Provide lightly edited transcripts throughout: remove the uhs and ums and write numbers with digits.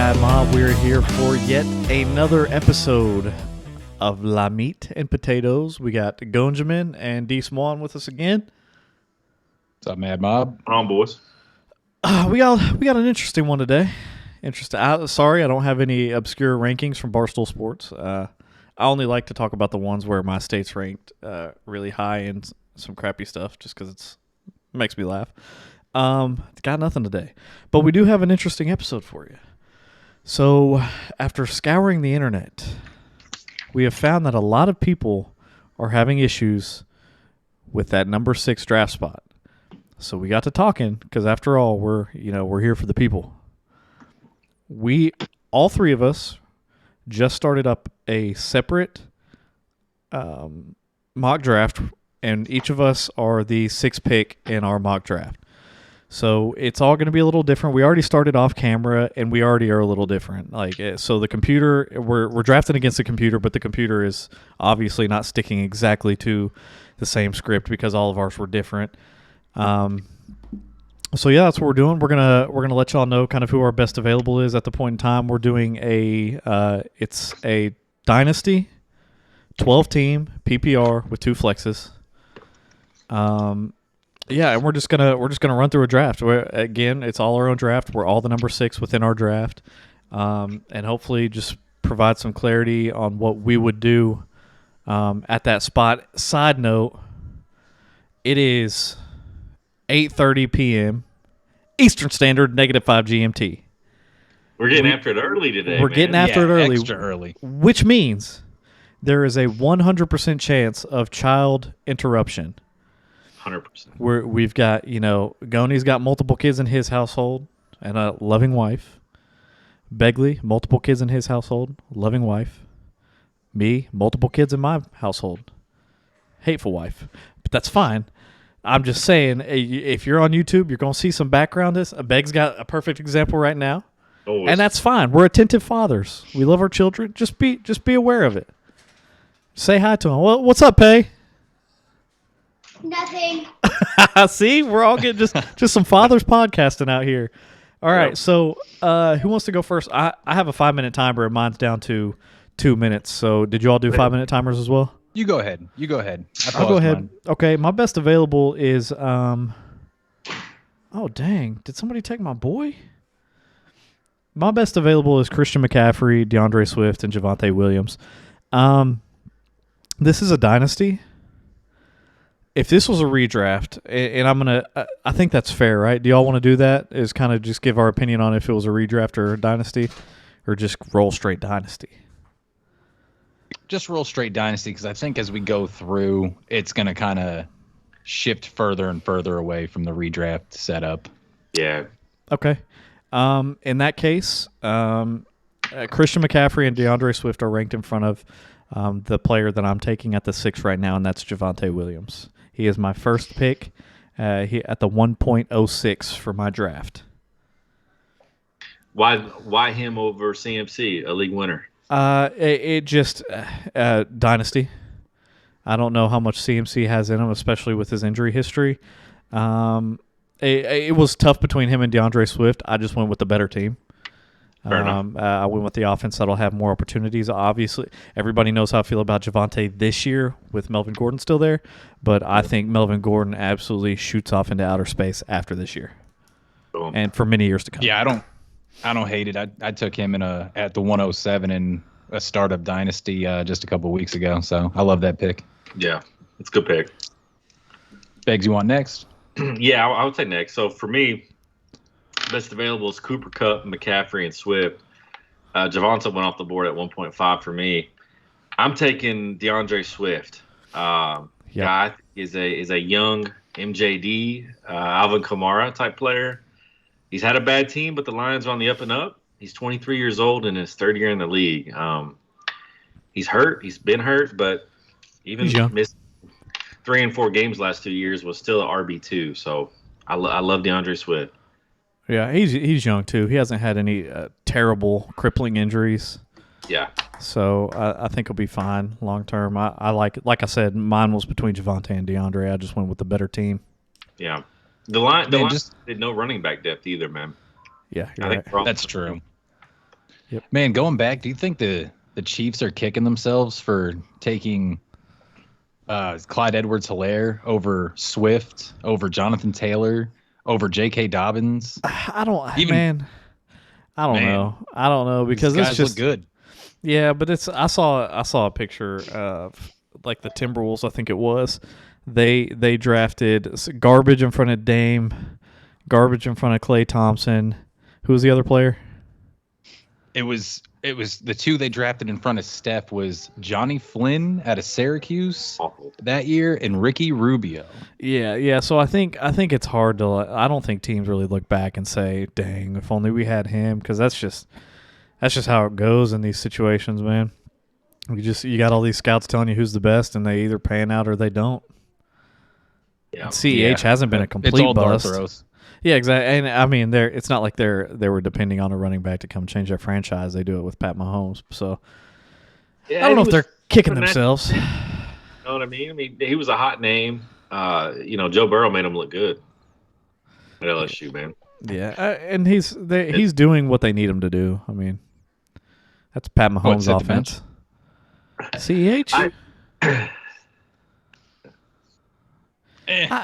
Mad Mob. We're here for yet another episode of La Meat and Potatoes. We got Gonjamin and D Swan with us again. What's up, Mad Mob? On, boys. We got an interesting one today. Sorry, I don't have any obscure rankings from Barstool Sports. I only like to talk about the ones where my state's ranked really high and some crappy stuff, just because it makes me laugh. Got nothing today, but we do have an interesting episode for you. So, after scouring the internet, we have found that a lot of people are having issues with that number 6 draft spot. So we got to talking because, after all, we're here for the people. All three of us, just started up a separate mock draft, and each of us are the 6th pick in our mock draft. So it's all going to be a little different. We already started off camera, and we already are a little different. So the computer, we're drafting against the computer, but the computer is obviously not sticking exactly to the same script because all of ours were different. So yeah, that's what we're doing. We're gonna let y'all know kind of who our best available is at the point in time. We're doing it's a dynasty, 12-team PPR with 2 flexes. Yeah, and we're just gonna run through a draft. Again, it's all our own draft. We're all the number 6 within our draft, and hopefully just provide some clarity on what we would do at that spot. Side note: it is 8:30 p.m. Eastern Standard, -5 GMT. We're getting after it early today. We're getting after it early, extra early, which means there is a 100% chance of child interruption. 100%. We've got, Goni's got multiple kids in his household and a loving wife. Begley, multiple kids in his household, loving wife. Me, multiple kids in my household, hateful wife. But that's fine. I'm just saying, if you're on YouTube, you're going to see some background. Beg's got a perfect example right now. Always. And that's fine. We're attentive fathers. We love our children. Just be aware of it. Say hi to them. Well, what's up, Pay? Nothing. See, we're all getting just some fathers podcasting out here. All right, yep. So who wants to go first? I have a 5-minute timer, and mine's down to 2 minutes. So did you all do 5-minute timers as well? You go ahead. I'll go ahead. Mine. Okay, my best available is oh dang, did somebody take my boy? My best available is Christian McCaffrey, DeAndre Swift, and Javonte Williams. This is a dynasty. If this was a redraft, and I think that's fair, right? Do y'all want to do that? Is kind of just give our opinion on if it was a redraft or a dynasty, or just roll straight dynasty? Just roll straight dynasty, because I think as we go through, it's going to kind of shift further and further away from the redraft setup. Yeah. Okay. In that case, Christian McCaffrey and DeAndre Swift are ranked in front of the player that I'm taking at the 6 right now, and that's Javonte Williams. He is my first pick at the 1.06 for my draft. Why him over CMC, a league winner? It just dynasty. I don't know how much CMC has in him, especially with his injury history. It was tough between him and DeAndre Swift. I just went with the better team. Fair enough. I went with the offense that'll have more opportunities. Obviously, everybody knows how I feel about Javonte this year with Melvin Gordon still there, but I think Melvin Gordon absolutely shoots off into outer space after this year, and for many years to come. Yeah, I don't hate it. I took him at the 107 in a startup dynasty just a couple weeks ago, so I love that pick. Yeah, it's a good pick. Beggs, you want next? Yeah, I would say next. So for me, best available is Cooper Kupp, McCaffrey, and Swift. Javonte went off the board at 1.5 for me. I'm taking DeAndre Swift. Guy is a young MJD, Alvin Kamara type player. He's had a bad team, but the Lions are on the up and up. He's 23 years old in his 3rd year in the league. He's hurt. He's been hurt, but even missed 3 and 4 games last 2 years was still an RB2. So I love DeAndre Swift. Yeah, he's young too. He hasn't had any terrible crippling injuries. Yeah. So I think he'll be fine long term. I like I said, mine was between Javonte and DeAndre. I just went with the better team. Yeah. The line did no running back depth either, man. Yeah, that's true. Man, going back, do you think the Chiefs are kicking themselves for taking Clyde Edwards-Helaire over Swift, over Jonathan Taylor, over J.K. Dobbins? I don't, Even man. I don't know. I don't know these because it's guys just look good. Yeah, but it's I saw a picture of like the Timberwolves. I think it was they drafted garbage in front of Dame, garbage in front of Klay Thompson. Who was the other player? It was the two they drafted in front of Steph was Johnny Flynn out of Syracuse that year and Ricky Rubio. Yeah. So I think it's hard to. I don't think teams really look back and say, "Dang, if only we had him," because that's just how it goes in these situations, man. You got all these scouts telling you who's the best, and they either pan out or they don't. Yeah. And CEH hasn't been a complete it's all bust. dart throws. Yeah, exactly. And I mean, it's not like they were depending on a running back to come change their franchise. They do it with Pat Mahomes. So Yeah, I don't know if they're kicking finesse. themselves. You know what I mean? I mean, he was a hot name. Joe Burrow made him look good at LSU, man. Yeah, and he's doing what they need him to do. I mean, that's Pat Mahomes' sit the offense. CEH.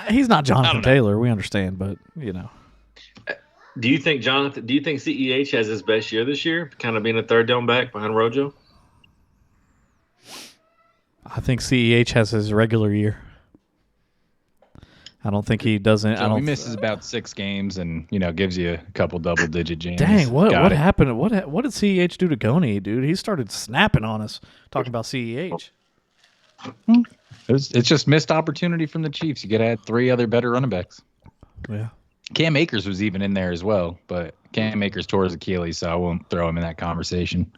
He's not Jonathan Taylor. We understand, but Do you think CEH has his best year this year? Kind of being a third down back behind Rojo? I think CEH has his regular year. I don't think he doesn't. So he misses about 6 games and gives you a couple double-digit jams. Dang, what happened? What did CEH do to Goney, dude? He started snapping on us talking about CEH. It's just missed opportunity from the Chiefs. You got to add 3 other better running backs. Yeah. Cam Akers was even in there as well, but Cam Akers tore his Achilles, so I won't throw him in that conversation.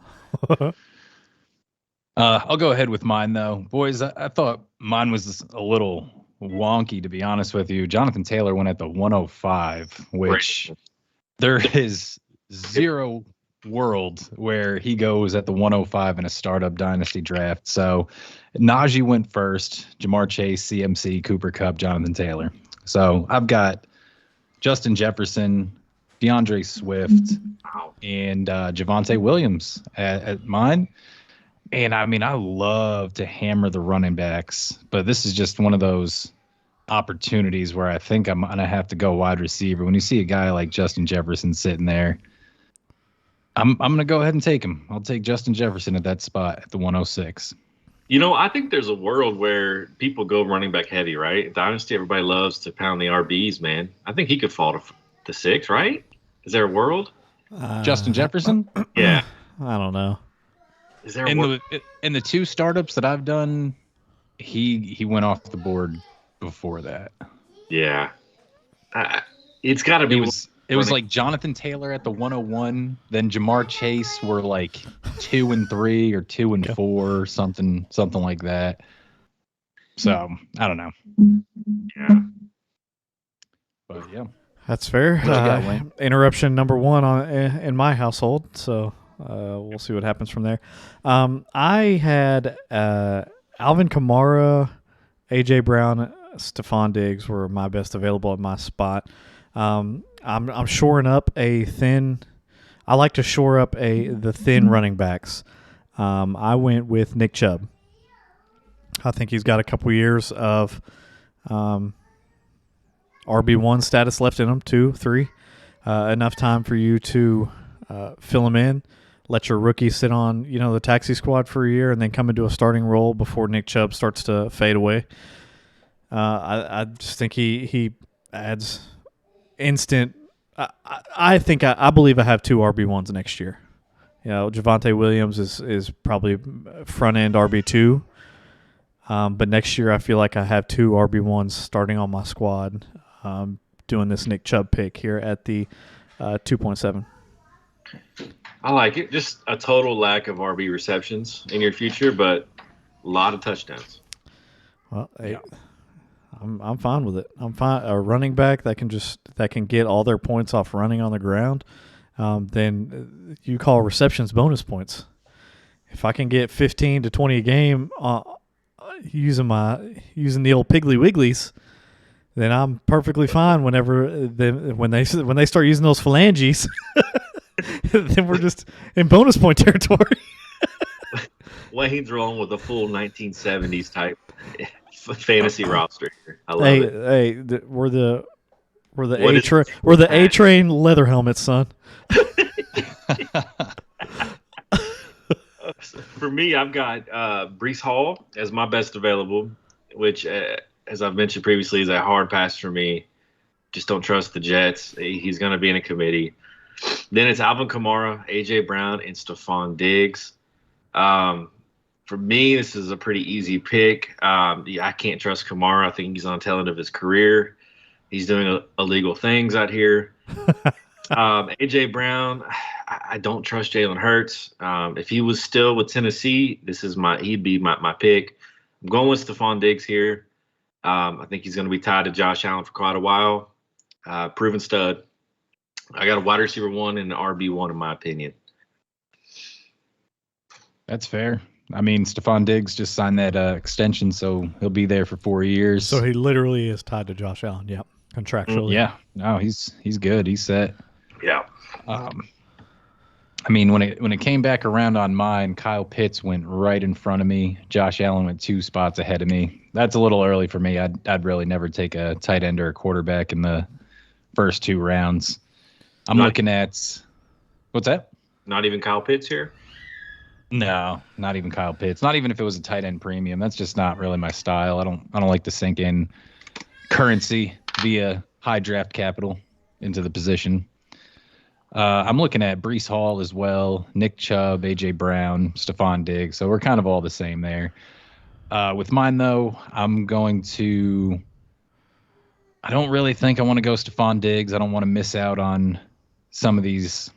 I'll go ahead with mine, though. Boys, I thought mine was a little wonky, to be honest with you. Jonathan Taylor went at the 105, which there is zero world where he goes at the 105 in a startup dynasty draft. So Najee went first, Jamar Chase, CMC, Cooper Kupp, Jonathan Taylor. So I've got Justin Jefferson, DeAndre Swift, and Javonte Williams at mine. And I mean, I love to hammer the running backs, but this is just one of those opportunities where I think I'm going to have to go wide receiver. When you see a guy like Justin Jefferson sitting there, I'm going to go ahead and take him. I'll take Justin Jefferson at that spot at the 106. I think there's a world where people go running back heavy, right? Dynasty, everybody loves to pound the RBs, man. I think he could fall to 6, right? Is there a world? Justin Jefferson? Yeah. I don't know. Is there a world? In the 2 startups that I've done, he went off the board before that. Yeah. It's got to be. It was like Jonathan Taylor at the 101, then Jamar Chase were like 2 and 3 or 2 and 4, something like that. So I don't know. Yeah. But yeah. That's fair. What you got, Wayne? Interruption number 1 in my household. So we'll see what happens from there. I had Alvin Kamara, A.J. Brown, Stephon Diggs were my best available at my spot. I'm shoring up a thin. I like to shore up the thin running backs. I went with Nick Chubb. I think he's got a couple years of RB1 status left in him, 2, 3. Enough time for you to fill him in. Let your rookie sit on the taxi squad for a year and then come into a starting role before Nick Chubb starts to fade away. I just think he adds instant. I believe I have 2 RB1s next year. Javonte Williams is probably front end RB2. But next year I feel like I have 2 RB1s starting on my squad. Doing this Nick Chubb pick here at the 2.7. I like it. Just a total lack of RB receptions in your future, but a lot of touchdowns. Well, hey, I'm fine with it. I'm fine. A running back that can get all their points off running on the ground, then you call receptions bonus points. If I can get 15 to 20 a game using the old Piggly Wigglies, then I'm perfectly fine. When they start using those phalanges, then we're just in bonus point territory. Wayne's rolling with a full 1970s type fantasy roster here. I love Hey, it. hey, we're the What A is train. this We're the A pack? train leather helmets, son. For me, I've got Brees Hall as my best available, which, as I've mentioned previously, is a hard pass for me. Just don't trust the Jets. He's going to be in a committee. Then it's Alvin Kamara, A.J. Brown, and Stephon Diggs. For me, this is a pretty easy pick. I can't trust Kamara. I think he's on the tail end of his career. He's doing illegal things out here. A.J. Brown, I don't trust Jalen Hurts. If he was still with Tennessee, he'd be my pick. I'm going with Stephon Diggs here. I think he's going to be tied to Josh Allen for quite a while. Proven stud. I got a wide receiver 1 and an RB1 in my opinion. That's fair. I mean, Stephon Diggs just signed that extension, so he'll be there for 4 years. So he literally is tied to Josh Allen. Yep, contractually. Yeah, no, he's good. He's set. Yeah. I mean, when it came back around on mine, Kyle Pitts went right in front of me. Josh Allen went 2 spots ahead of me. That's a little early for me. I'd really never take a tight end or a quarterback in the first 2 rounds. I'm looking at what's that? Not even Kyle Pitts here? No, not even Kyle Pitts. Not even if it was a tight end premium. That's just not really my style. I don't like to sink in currency via high draft capital into the position. I'm looking at Brees Hall as well, Nick Chubb, A.J. Brown, Stephon Diggs. So we're kind of all the same there. With mine, though, I'm going to – I don't really think I want to go Stephon Diggs. I don't want to miss out on some of this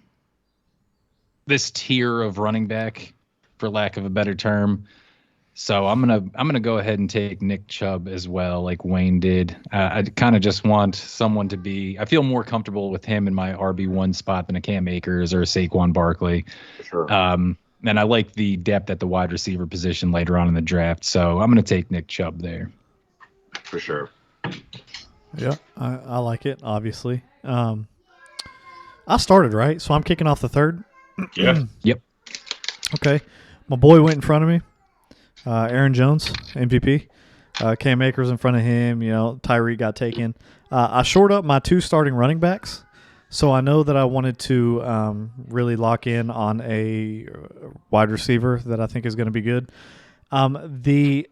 tier of running back, for lack of a better term. So I'm gonna go ahead and take Nick Chubb as well, like Wayne did. I kind of just want someone to be. I feel more comfortable with him in my RB1 spot than a Cam Akers or a Saquon Barkley. Sure. And I like the depth at the wide receiver position later on in the draft. So I'm gonna take Nick Chubb there. For sure. Yeah, I like it. Obviously, I started right, so I'm kicking off the third. Yeah. Yep. Okay, my boy went in front of me. Aaron Jones, MVP. Cam Akers in front of him. Tyree got taken. I shored up my 2 starting running backs, so I know that I wanted to really lock in on a wide receiver that I think is going to be good. The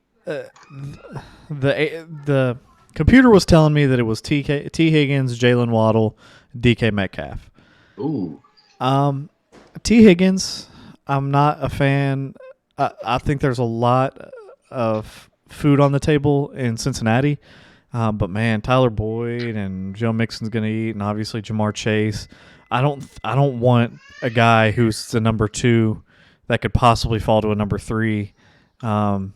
computer was telling me that it was T. Higgins, Jalen Waddle, DK Metcalf. Ooh. T. Higgins, I'm not a fan. I think there's a lot of food on the table in Cincinnati. But, man, Tyler Boyd and Joe Mixon's going to eat, and obviously Jamar Chase. I don't want a guy who's the number 2 that could possibly fall to a number 3, even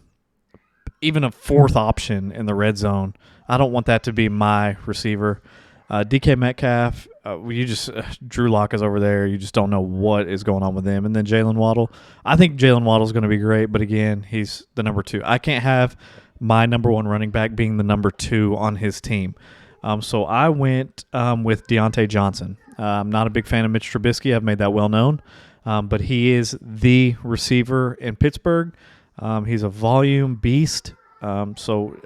a 4th option in the red zone. I don't want that to be my receiver. DK Metcalf, Drew Lock is over there. You just don't know what is going on with him. And then Jalen Waddle. I think Jalen Waddle is going to be great, but again, he's the number 2. I can't have my number 1 running back being the number 2 on his team. So I went with Deontay Johnson. I'm not a big fan of Mitch Trubisky. I've made that well known. But he is the receiver in Pittsburgh. He's a volume beast. So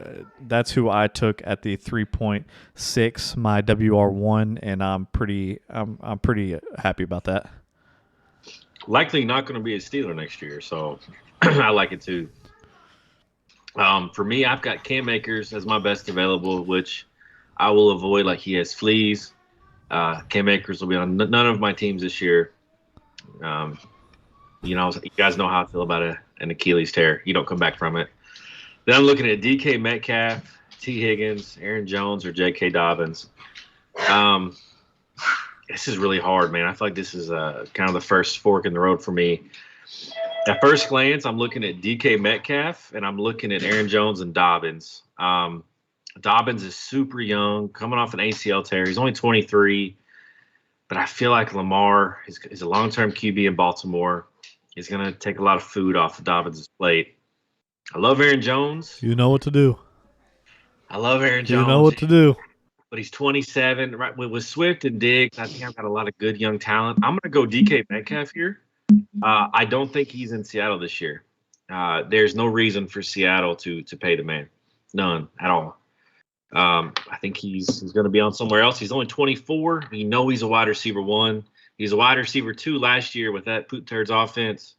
that's who I took at the 3.6, my WR1, and I'm pretty happy about that. Likely not going to be a Steeler next year, so I like it too. For me, I've got Cam Akers as my best available, which I will avoid like he has fleas. Cam Akers will be on none of my teams this year. You guys know how I feel about an Achilles tear. You don't come back from it. Then I'm looking at DK Metcalf, T. Higgins, Aaron Jones, or J.K. Dobbins. This is really hard, man. I feel like this is kind of the first fork in the road for me. At first glance, I'm looking at DK Metcalf, and I'm looking at Aaron Jones and Dobbins. Dobbins is super young, coming off an ACL tear. He's only 23, but I feel like Lamar is a long-term QB in Baltimore. He's going to take a lot of food off of Dobbins' plate. I love Aaron Jones. You know what to do. I love Aaron Jones. You know what to do. but he's 27. Right with Swift and Diggs, I think I've got a lot of good young talent. I'm going to go DK Metcalf here. I don't think he's in Seattle this year. There's no reason for Seattle to pay the man, none at all. I think he's going to be on somewhere else. He's only 24. You know he's a wide receiver 1. He's a wide receiver 2 last year with that Poot Turds offense.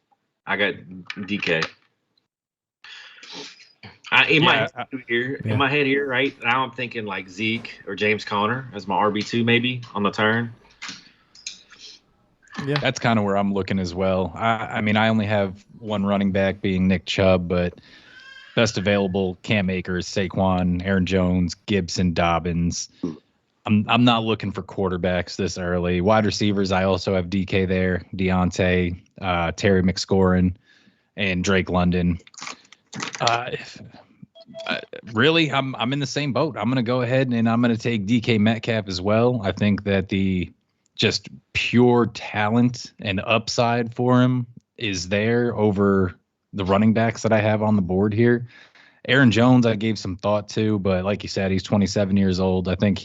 I got DK. In my head here, right now, I'm thinking like Zeke or James Conner as my RB2 maybe on the turn. Yeah, that's kind of where I'm looking as well. I mean, I only have one running back being Nick Chubb, but best available: Cam Akers, Saquon, Aaron Jones, Gibson, Dobbins. I'm not looking for quarterbacks this early. Wide receivers, I also have DK there, Deontay, Terry McScorin, and Drake London. Really, I'm in the same boat. I'm going to go ahead and I'm going to take DK Metcalf as well. I think that the just pure talent and upside for him is there over the running backs that I have on the board here. Aaron Jones, I gave some thought to, but like you said, he's 27 years old. I think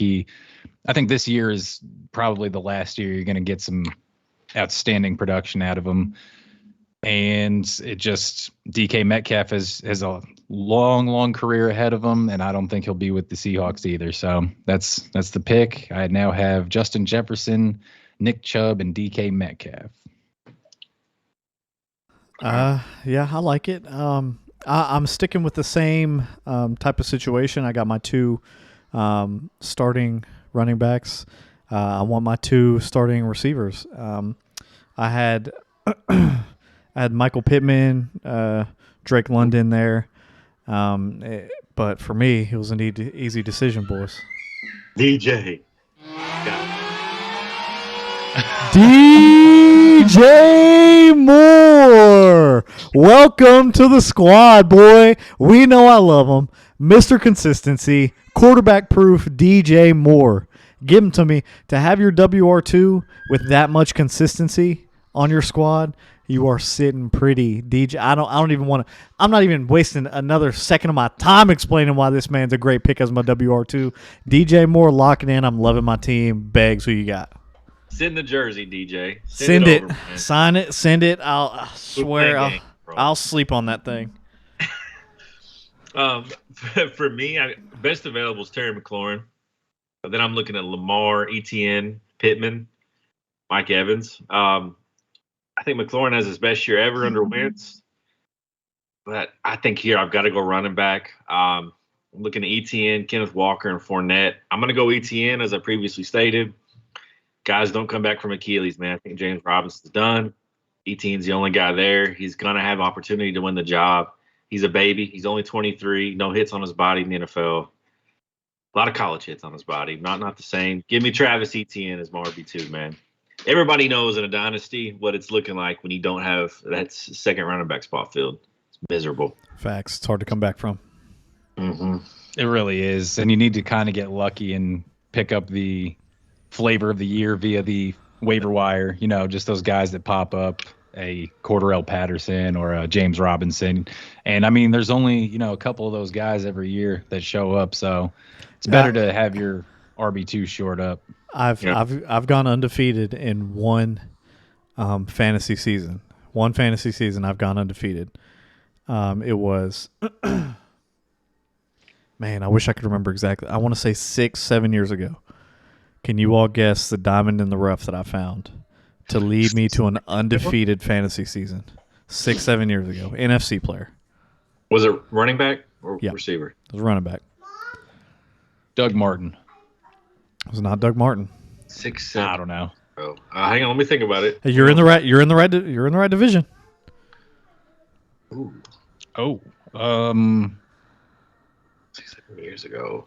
this year is probably the last year you're going to get some outstanding production out of him. And it just DK Metcalf has a long career ahead of him, and I don't think he'll be with the Seahawks either. So that's the pick. I now have Justin Jefferson, Nick Chubb, and DK Metcalf. Yeah, I like it. I'm sticking with the same type of situation. I got my 2 starting running backs. I want my 2 starting receivers. I had Michael Pittman, Drake London there. But for me, it was an easy decision, boys. DJ Moore. Welcome to the squad, boy. We know I love him. Mr. Consistency, quarterback proof DJ Moore. Give him to me. To have your WR2 with that much consistency on your squad, you are sitting pretty, DJ. I don't even want to. I'm not even wasting another second of my time explaining why this man's a great pick as my WR2. DJ Moore locking in. I'm loving my team. Beggs, who you got? Send the jersey, DJ. Send it. Over, sign it. Send it. I swear I'll sleep on that thing. For me, best available is Terry McLaurin. But then I'm looking at Lamar, Etienne, Pittman, Mike Evans. I think McLaurin has his best year ever under Wentz. But I think here I've got to go running back. I'm looking at Etienne, Kenneth Walker, and Fournette. I'm going to go Etienne, as I previously stated. Guys don't come back from Achilles, man. I think James Robinson's done. Etienne's the only guy there. He's going to have opportunity to win the job. He's a baby. He's only 23. No hits on his body in the NFL. A lot of college hits on his body. Not the same. Give me Travis Etienne as my RB2, man. Everybody knows in a dynasty what it's looking like when you don't have that second running back spot filled. It's miserable. Facts. It's hard to come back from. Mm-hmm. It really is. And you need to kind of get lucky and pick up the flavor of the year via the waiver wire. You know, just those guys that pop up, a Cordarrelle Patterson or a James Robinson. And, I mean, there's only, a couple of those guys every year that show up. So it's better to have your RB2 short up. I've gone undefeated in one fantasy season. One fantasy season I've gone undefeated. It was man, I wish I could remember exactly. I want to say 6-7 years ago. Can you all guess the diamond in the rough that I found to lead me to an undefeated fantasy season? 6-7 years ago. NFC player. Was it running back or receiver? It was running back. Doug Martin. It was not Doug Martin. 6-7. I don't know. Oh, hang on. Let me think about it. Hey, you're in the right division. Ooh. Oh. 6-7 years ago.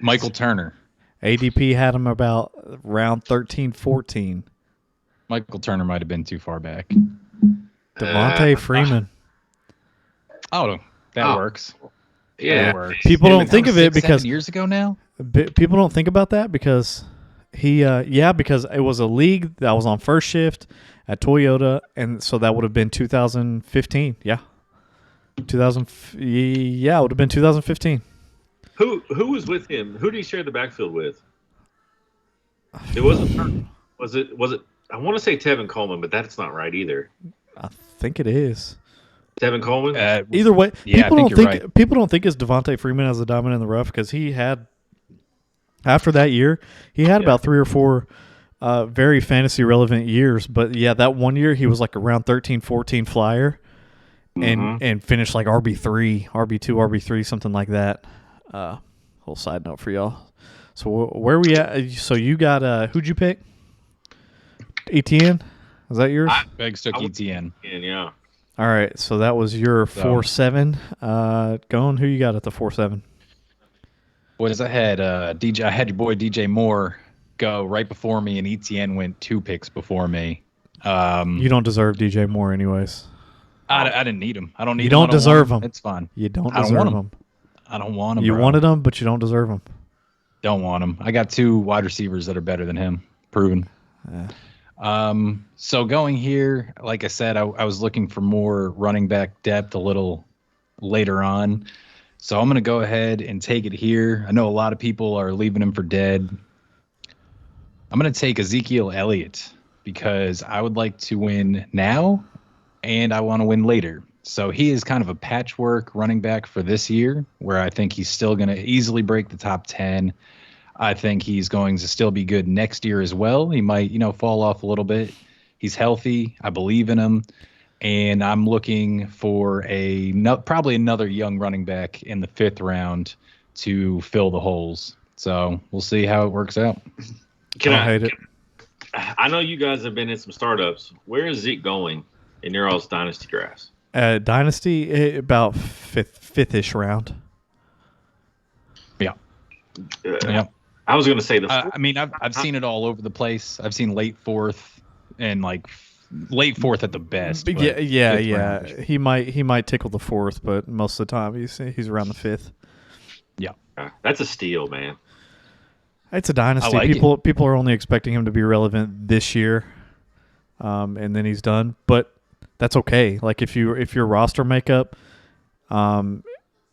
Michael Turner. ADP had him about round 13, 14. Michael Turner might have been too far back. Devontae Freeman. Oh, that works. Yeah, that works. People don't think of it because 7 years ago now. People don't think about that because because it was a league that was on first shift at Toyota, and so that would have been 2015. Yeah, it would have been 2015. Who was with him? Who did he share the backfield with? It wasn't. Was it? I want to say Tevin Coleman, but that's not right either. I think it is. Tevin Coleman. Either way, Yeah, people don't think right. people don't think it's Devontae Freeman as a diamond in the rough because he had after that year he had about 3 or 4 very fantasy relevant years. But yeah, that one year he was like around 13, 14 flyer and finished like RB3, RB2, RB3, something like that. Whole side note for y'all. So where we at? So you got who'd you pick? ETN? Is that yours? Beggs took ETN. Yeah. All right, so that was your 4-7. Going, who you got at the 4-7? Boys, I had DJ. I had your boy DJ Moore go right before me, and ETN went 2 picks before me. You don't deserve DJ Moore, anyways. I didn't need him. I don't need. You don't deserve him. It's fine. You don't I don't deserve want him. I don't want him. You bro. wanted him, but you don't deserve him. Don't want him. I got 2 wide receivers that are better than him, proven. So going here, like I said, I was looking for more running back depth a little later on. So I'm going to go ahead and take it here. I know a lot of people are leaving him for dead. I'm going to take Ezekiel Elliott because I would like to win now and I want to win later. So he is kind of a patchwork running back for this year where I think he's still going to easily break the top 10. I think he's going to still be good next year as well. He might, fall off a little bit. He's healthy. I believe in him. And I'm looking for probably another young running back in the 5th round to fill the holes. So we'll see how it works out. I know you guys have been in some startups. Where is Zeke going in your all's dynasty drafts? Dynasty, about fifth-ish round. Yeah. Yeah. I was going to say I've seen it all over the place. I've seen late 4th and like late 4th at the best. Yeah. He might tickle the 4th, but most of the time he's around the 5th. Yeah. That's a steal, man. It's a dynasty. People are only expecting him to be relevant this year, and then he's done. But that's okay. Like if your roster makeup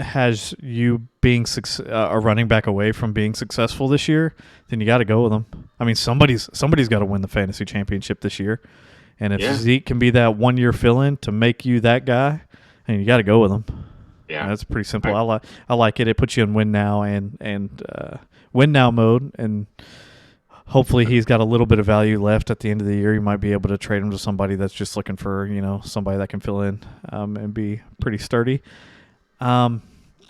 has you being a running back away from being successful this year, then you got to go with him. I mean, somebody's got to win the fantasy championship this year, and if Zeke can be that 1-year fill-in to make you that guy, and you got to go with him. Yeah, that's pretty simple. I like it. It puts you in win now and win now mode, and hopefully he's got a little bit of value left at the end of the year. You might be able to trade him to somebody that's just looking for somebody that can fill in and be pretty sturdy. All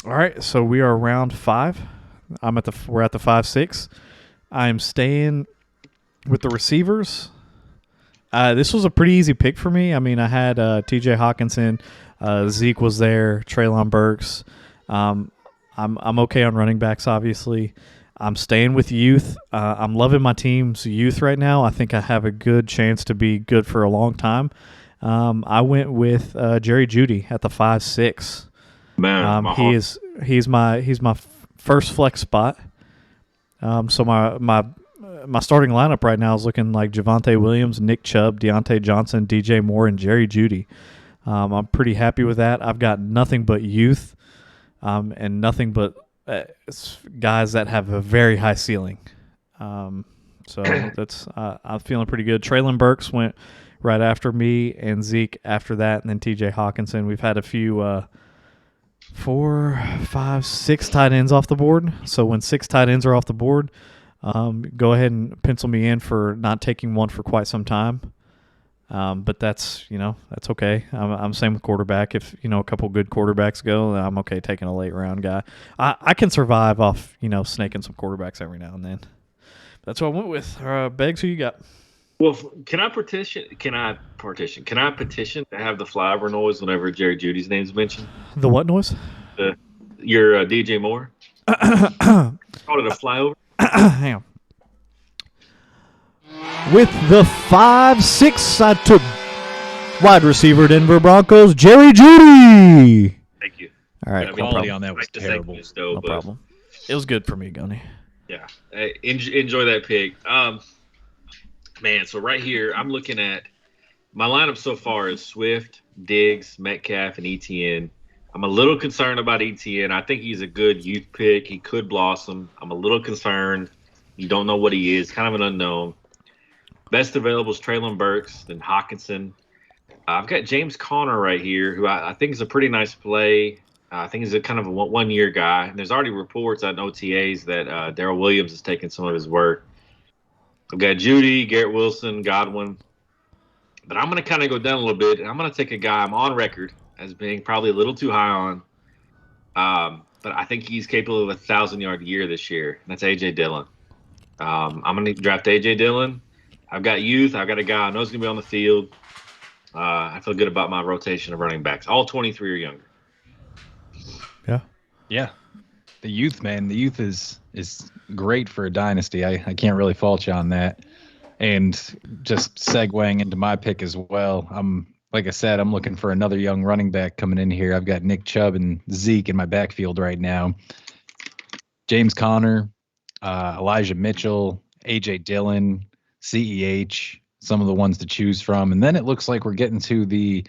right, so we are round 5. We're at the 5-6. I'm staying with the receivers. This was a pretty easy pick for me. I mean, I had T.J. Hawkinson, Zeke was there, Treylon Burks. I'm okay on running backs, obviously. I'm staying with youth. I'm loving my team's youth right now. I think I have a good chance to be good for a long time. I went with Jerry Jeudy at the 5-6. Man, he's my first flex spot. So my starting lineup right now is looking like Javonte Williams, Nick Chubb, Deontay Johnson, DJ Moore, and Jerry Jeudy. I'm pretty happy with that. I've got nothing but youth, and nothing but guys that have a very high ceiling. So that's I'm feeling pretty good. Treylon Burks went right after me, and Zeke after that, and then T.J. Hawkinson. We've had a few 4, 5, 6 tight ends off the board. So when 6 tight ends are off the board, go ahead and pencil me in for not taking one for quite some time. But that's okay. I'm same with quarterback. If a couple good quarterbacks go, I'm okay taking a late round guy. I can survive off snaking some quarterbacks every now and then. That's what I went with. Beggs, who you got? Well, can I petition to have the flyover noise whenever Jerry Judy's name's mentioned? The what noise? Your DJ Moore. Called it a flyover. Hang on. With the 5-6, I took wide receiver Denver Broncos, Jerry Jeudy. Thank you. All right, the quality on that was terrible. No problem. It was good for me, Gunny. Yeah, enjoy that pick. Man, so right here, I'm looking at my lineup so far is Swift, Diggs, Metcalf, and ETN. I'm a little concerned about ETN. I think he's a good youth pick. He could blossom. I'm a little concerned. You don't know what he is. Kind of an unknown. Best available is Traylon Burks, then Hawkinson. I've got James Conner right here, who I think is a pretty nice play. I think he's a kind of a one-year guy. And there's already reports on OTAs that Darrell Williams is taking some of his work. I've got Judy, Garrett Wilson, Godwin. But I'm going to kind of go down a little bit, and I'm going to take a guy I'm on record as being probably a little too high on. But I think he's capable of a 1,000-yard year this year, and that's A.J. Dillon. I'm going to draft A.J. Dillon. I've got youth. I've got a guy I know is going to be on the field. I feel good about my rotation of running backs. All 23 or younger. Yeah. The youth, man. The youth is great for a dynasty. I can't really fault you on that. And just segueing into my pick as well, like I said, I'm looking for another young running back coming in here. I've got Nick Chubb and Zeke in my backfield right now. James Conner, Elijah Mitchell, A.J. Dillon, CEH, some of the ones to choose from. And then it looks like we're getting to the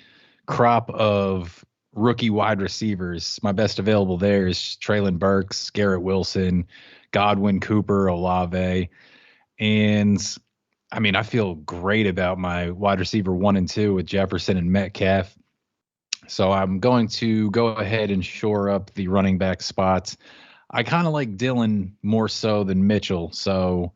crop of rookie wide receivers. My best available there is Traylon Burks, Garrett Wilson, Godwin, Cooper, Olave. And I mean, I feel great about my wide receiver 1 and 2 with Jefferson and Metcalf. So I'm going to go ahead and shore up the running back spots. I kind of like Dillon more so than Mitchell. So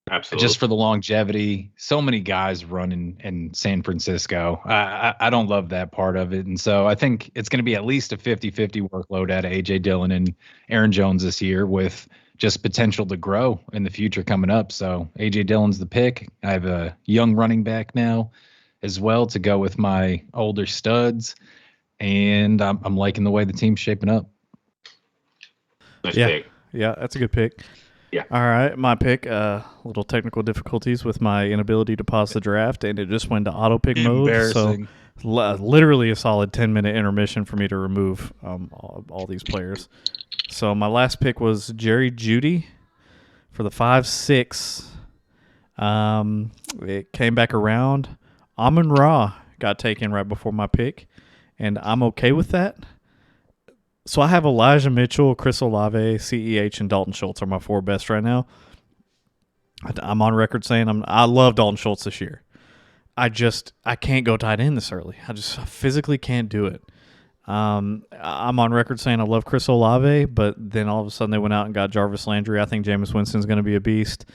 Absolutely. just for the longevity, so many guys run in San Francisco. I don't love that part of it. And so I think it's going to be at least a 50-50 workload out of A.J. Dillon and Aaron Jones this year with just potential to grow in the future coming up. So A.J. Dillon's the pick. I have a young running back now as well to go with my older studs. And I'm liking the way the team's shaping up. Nice pick. Yeah, that's a good pick. Yeah. All right, my pick. Little technical difficulties with my inability to pause the draft, and it just went to auto pick mode. Embarrassing. So literally a solid 10-minute intermission for me to remove all these players. So my last pick was Jerry Jeudy for the 5-6. It came back around. Amon-Ra got taken right before my pick, and I'm okay with that. So I have Elijah Mitchell, Chris Olave, CEH, and Dalton Schultz are my 4 best right now. I'm on record saying I love Dalton Schultz this year. I can't go tight end this early. I physically can't do it. I'm on record saying I love Chris Olave, but then all of a sudden they went out and got Jarvis Landry. I think Jameis Winston's going to be a beast.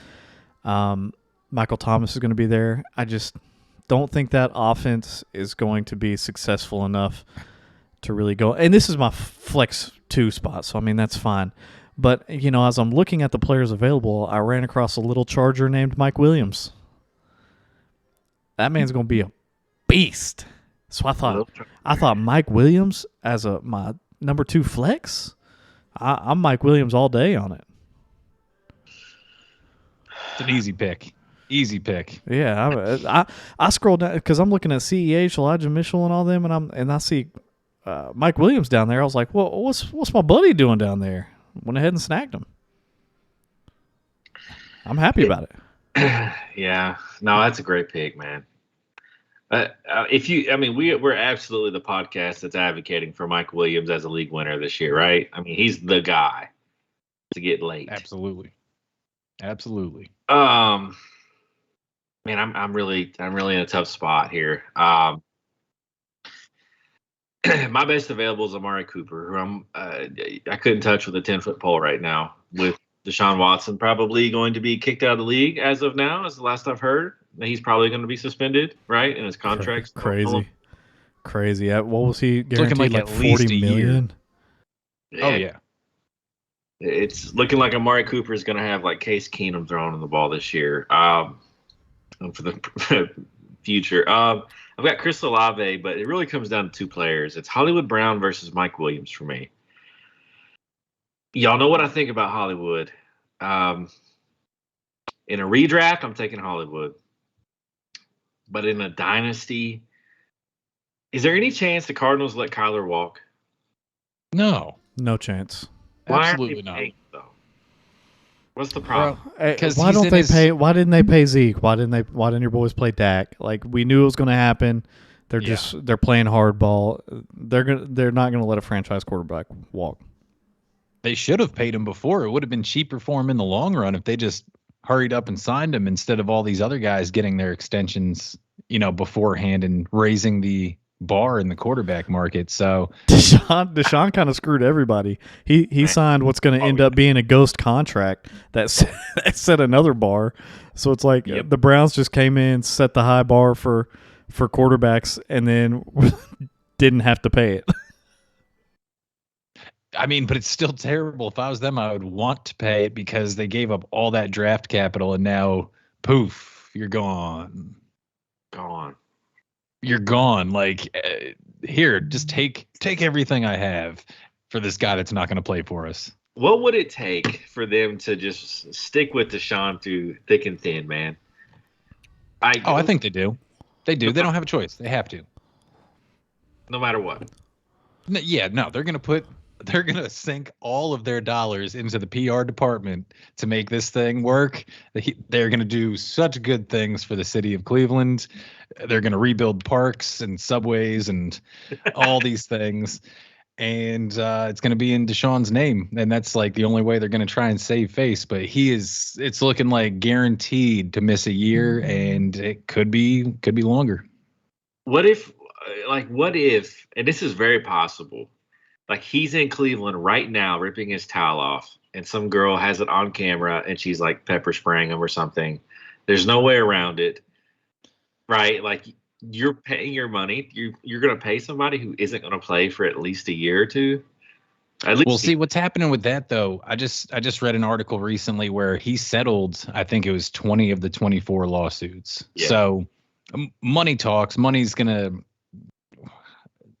Michael Thomas is going to be there. I just don't think that offense is going to be successful enough to really go. And this is my flex 2 spot, so I mean that's fine. But as I'm looking at the players available, I ran across a little Charger named Mike Williams. That man's going to be a beast. So I thought Mike Williams as my number 2 flex. I'm Mike Williams all day on it. It's an easy pick. Easy pick. Yeah, I scrolled down because I'm looking at CEH, Elijah Mitchell, and all them, and I see Mike Williams down there. I was like, well, what's my buddy doing down there? Went ahead and snagged him. I'm happy about it. Yeah, no, that's a great pick, man. We're absolutely the podcast that's advocating for Mike Williams as a league winner this year, right? I mean, he's the guy to get late. Absolutely. Man, I'm really in a tough spot here. My best available is Amari Cooper, who I couldn't touch with a 10-foot pole right now. With Deshaun Watson probably going to be kicked out of the league as of now, as the last I've heard. He's probably going to be suspended, right? And his contract's crazy. What was he guaranteed? Looking like at least $40 million. Yeah. Oh yeah. It's looking like Amari Cooper is going to have like Case Keenum throwing the ball this year. For the future. I've got Chris Olave, but it really comes down to 2 players. It's Hollywood Brown versus Mike Williams for me. Y'all know what I think about Hollywood. In a redraft, I'm taking Hollywood. But in a dynasty, is there any chance the Cardinals let Kyler walk? No chance. Absolutely not. Though? What's the problem? Why don't they pay? Why didn't they pay Zeke? Why didn't your boys play Dak? Like we knew it was going to happen. They're playing hardball. They're not gonna let a franchise quarterback walk. They should have paid him before. It would have been cheaper for him in the long run if they just hurried up and signed him instead of all these other guys getting their extensions, beforehand and raising the bar in the quarterback market. So Deshaun kind of screwed everybody. He signed what's going to end up being a ghost contract that set another bar. So it's like the Browns just came in, set the high bar for quarterbacks, and then didn't have to pay it. I mean, but it's still terrible. If I was them, I would want to pay it because they gave up all that draft capital and now, poof, you're gone. Gone. You're gone. Like, here, just take everything I have for this guy that's not going to play for us. What would it take for them to just stick with Deshaun through thick and thin, man? I think they do. They do. They don't have a choice. They have to. No matter what. Yeah, no, they're going to sink all of their dollars into the PR department to make this thing work. They're going to do such good things for the city of Cleveland. They're going to rebuild parks and subways and all these things. And it's going to be in Deshaun's name. And that's like the only way they're going to try and save face. But it's looking like guaranteed to miss a year, and it could be longer. What if, and this is very possible, like he's in Cleveland right now ripping his towel off, and some girl has it on camera and she's like pepper spraying him or something. There's no way around it, right? Like you're paying your money. You're going to pay somebody who isn't going to play for at least a year or two. We'll see what's happening with that, though. I just read an article recently where he settled, I think it was 20 of the 24 lawsuits. Yeah. So money talks. Money's going to,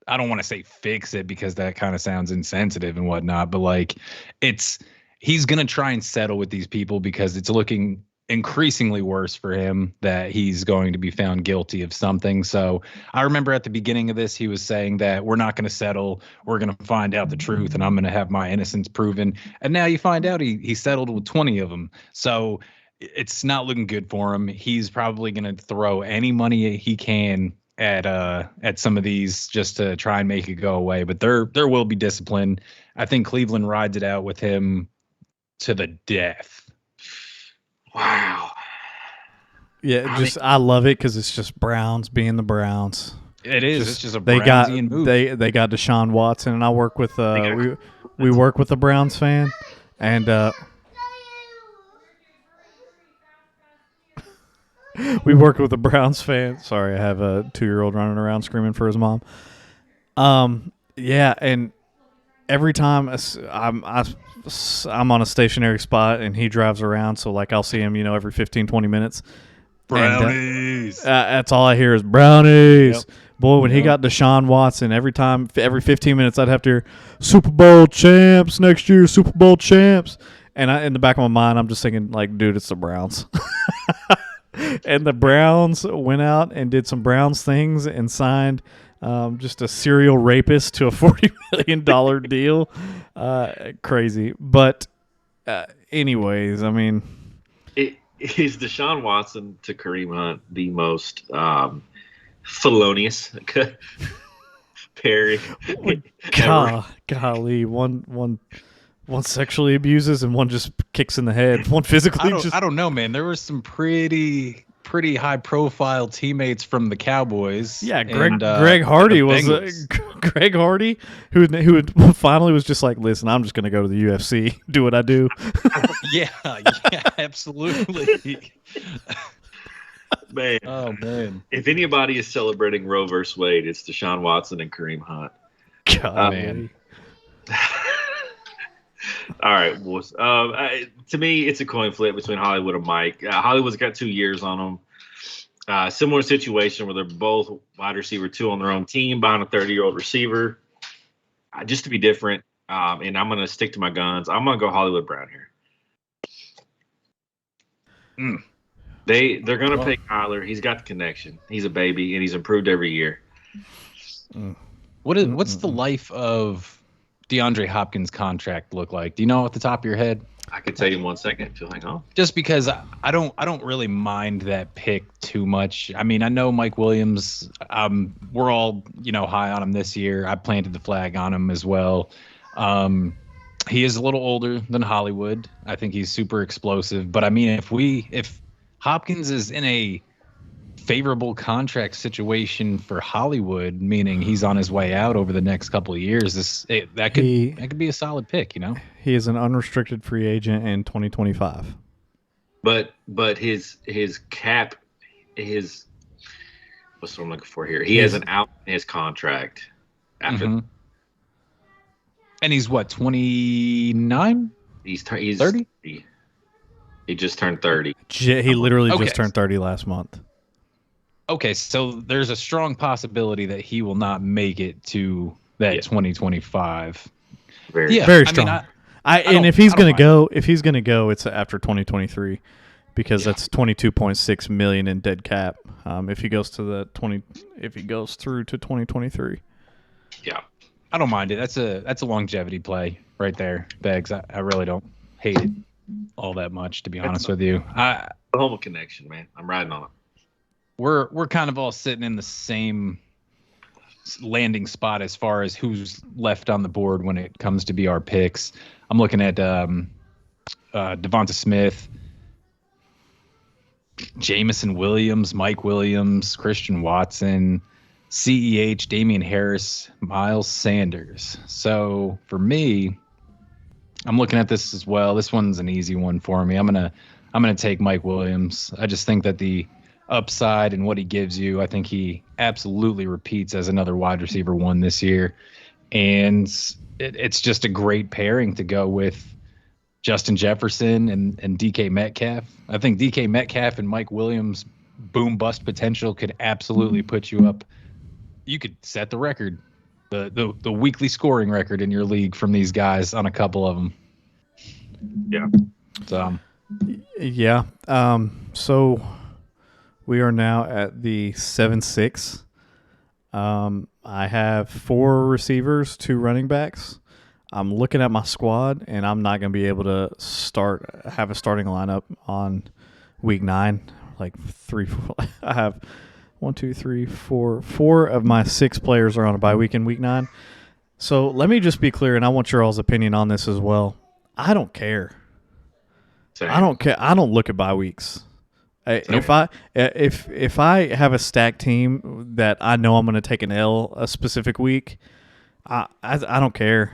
I don't want to say fix it because that kind of sounds insensitive and whatnot, but like he's going to try and settle with these people because it's looking increasingly worse for him that he's going to be found guilty of something. So I remember at the beginning of this, he was saying that we're not going to settle. We're going to find out the truth and I'm going to have my innocence proven. And now you find out he settled with 20 of them. So it's not looking good for him. He's probably going to throw any money he can at some of these just to try and make it go away. But there will be discipline. I think Cleveland rides it out with him to the death. Wow. Yeah, I love it because it's just Browns being the Browns. It is. It's just a Brownsian move. They got Deshaun Watson, and I work with we work with a Browns fan, and we work with a Browns fan. Sorry, I have a 2-year-old running around screaming for his mom. Yeah, and every time I'm on a stationary spot and he drives around, so like I'll see him, every 15, 20 minutes. Brownies. And, that's all I hear is brownies. Yep. Boy, when he got Deshaun Watson, every 15 minutes I'd have to hear Super Bowl champs next year, Super Bowl champs. And in the back of my mind, I'm just thinking like, dude, it's the Browns. And the Browns went out and did some Browns things and signed just a serial rapist to a $40 million deal. Crazy. But anyways, I mean. Is Deshaun Watson to Kareem Hunt the most felonious pairing? Golly, one sexually abuses and one just kicks in the head. One physically. I don't know, man. There were some pretty high profile teammates from the Cowboys. Yeah, Greg Hardy was Greg Hardy who finally was just like, listen, I'm just going to go to the UFC, do what I do. yeah, absolutely. Man, oh man! If anybody is celebrating Roe versus Wade, it's Deshaun Watson and Kareem Hunt. God, man. All right. Well, to me, it's a coin flip between Hollywood and Mike. Hollywood's got 2 years on them. Similar situation where they're both wide receiver 2 on their own team behind a 30-year-old receiver. Just to be different, and I'm going to stick to my guns. I'm going to go Hollywood Brown here. They're going to pay Kyler. He's got the connection. He's a baby, and he's improved every year. What's the life of DeAndre Hopkins' contract look like? Do you know off the top of your head? I could tell you in 1 second if you hang on. Just because I don't really mind that pick too much. I mean, I know Mike Williams. We're all high on him this year. I planted the flag on him as well. He is a little older than Hollywood. I think he's super explosive. But I mean, if Hopkins is in a favorable contract situation for Hollywood, meaning he's on his way out over the next couple of years, that could be a solid pick. He is an unrestricted free agent in 2025. But his cap, what's what I'm looking for here? He has an out in his contract after. Mm-hmm. And he's what, 29? He's 30. He just turned 30. He literally just turned 30 last month. Okay, so there's a strong possibility that he will not make it to that 2025 very strong. And if he's gonna go, it's after 2023, because that's 22.6 million in dead cap. If he goes through to 2023. Yeah, I don't mind it. That's a longevity play right there, Beggs. I really don't hate it all that much, to be honest with you. The Oklahoma connection, man. I'm riding on it. We're kind of all sitting in the same landing spot as far as who's left on the board when it comes to be our picks. I'm looking at Devonta Smith, Jamison Williams, Mike Williams, Christian Watson, CEH, Damian Harris, Miles Sanders. So for me, I'm looking at this as well. This one's an easy one for me. I'm gonna take Mike Williams. I just think that the upside and what he gives you, I think he absolutely repeats as another wide receiver 1 this year. And it's just a great pairing to go with Justin Jefferson and DK Metcalf. I think DK Metcalf and Mike Williams' boom bust potential could absolutely put you up. You could set the record, the weekly scoring record in your league from these guys on a couple of them. Yeah. So. Yeah. So we are now at the 7-6. I have 4 receivers, 2 running backs. I'm looking at my squad, and I'm not going to be able to have a starting lineup on week 9. Like 3, 4. I have 1, 2, 3, 4. 4 of my 6 players are on a bye week in week 9. So let me just be clear, and I want your all's opinion on this as well. I don't care. Same. I don't care. I don't look at bye weeks. If I have a stacked team that I know I'm going to take an L a specific week, I don't care.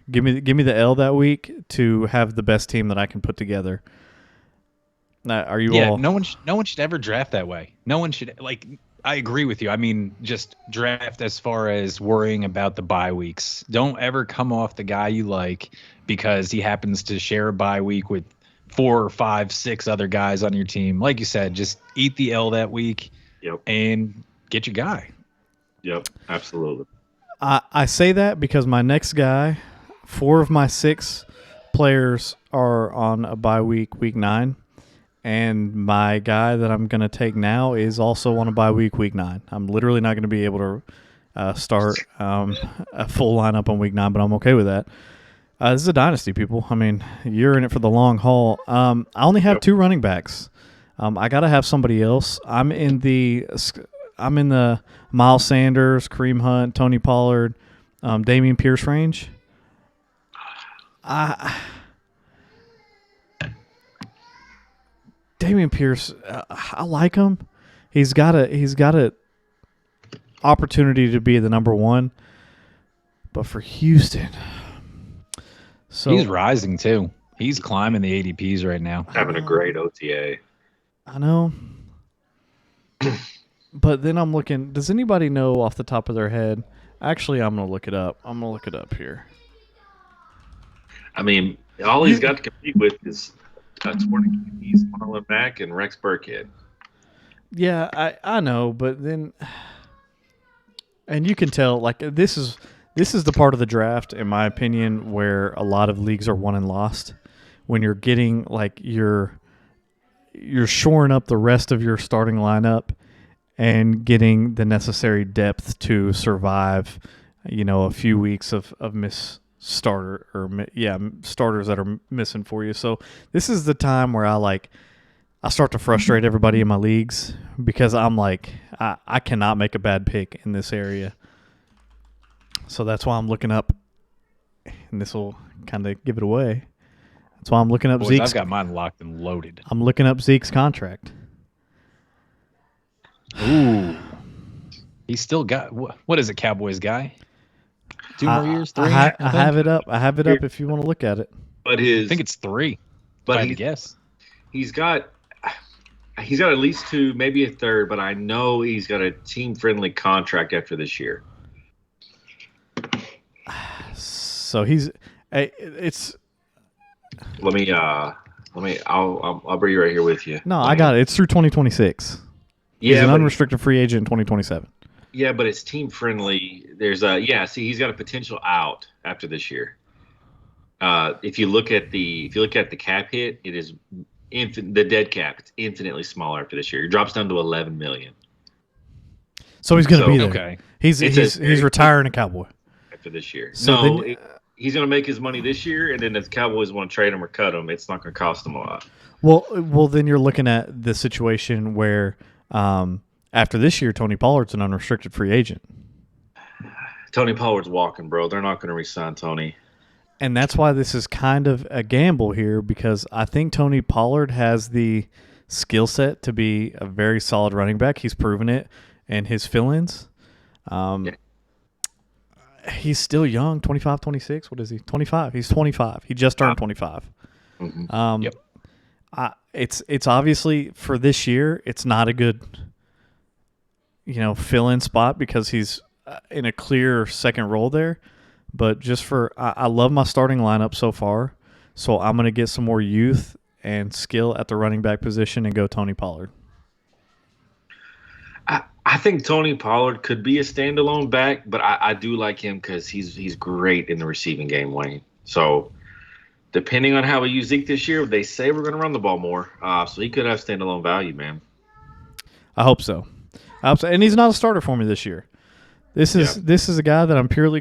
Give me the L that week to have the best team that I can put together. Are you all? No one should ever draft that way. No one should. I agree with you. I mean, just draft as far as worrying about the bye weeks. Don't ever come off the guy you like because he happens to share a bye week with 4 or 5, 6 other guys on your team. Like you said, just eat the L that week. Yep. And get your guy. Yep, absolutely. I say that because my next guy, 4 of my 6 players are on a bye week 9. And my guy that I'm going to take now is also on a bye week 9. I'm literally not going to be able to start a full lineup on week 9, but I'm okay with that. This is a dynasty, people. I mean, you're in it for the long haul. I only have 2 running backs. I got to have somebody else. I'm in the Miles Sanders, Kareem Hunt, Tony Pollard, Dameon Pierce range. Dameon Pierce, I like him. He's got a opportunity to be the number 1, but for Houston, so he's rising too. He's climbing the ADPs right now. Having a great OTA. I know, but then I'm looking. Does anybody know off the top of their head? Actually, I'm gonna look it up. I'm gonna look it up here. I mean, all he's got to compete with is he's Marlon Mack and Rex Burkhead. Yeah, I know, but then, and you can tell, like, this is the part of the draft, in my opinion, where a lot of leagues are won and lost. When you're getting, like, you're shoring up the rest of your starting lineup and getting the necessary depth to survive, a few weeks of starters that are missing for you. So this is the time where I start to frustrate everybody in my leagues because I'm like, I cannot make a bad pick in this area. So that's why I'm looking up, and this will kind of give it away. That's why I'm looking up Boys, Zeke's. I've got mine locked and loaded. I'm looking up Zeke's contract. Ooh. He's still got, what is it, Cowboys guy? 2 more years? 3? I have it up. I have it up if you want to look at it. But I think it's 3. But I had to guess. He's got at least 2, maybe a third, but I know he's got a team-friendly contract after this year. So it's. I'll bring you right here with you. No, I got it. It's through 2026. He's an unrestricted free agent in 2027. Yeah, but it's team-friendly. There's he's got a potential out after this year. If you look at the cap hit, it is the dead cap. It's infinitely smaller after this year. It drops down to $11 million. So he's going to be there. Okay. He's retiring a Cowboy after this year. So he's going to make his money this year, and then if the Cowboys want to trade him or cut him, it's not going to cost him a lot. Well, then you're looking at the situation where after this year, Tony Pollard's an unrestricted free agent. Tony Pollard's walking, bro. They're not going to re-sign Tony. And that's why this is kind of a gamble here, because I think Tony Pollard has the skill set to be a very solid running back. He's proven it in his fill-ins. He's still young, 25, 26. What is he? 25. He's 25. He just turned 25. Mm-hmm. Yep. It's obviously for this year, it's not a good, fill-in spot because he's in a clear second role there. But just I love my starting lineup so far, so I'm going to get some more youth and skill at the running back position and go Tony Pollard. I think Tony Pollard could be a standalone back, but I do like him because he's great in the receiving game, Wayne. So depending on how we use Zeke this year, they say we're going to run the ball more, so he could have standalone value, man. I hope so. And he's not a starter for me this year. This is a guy that I'm purely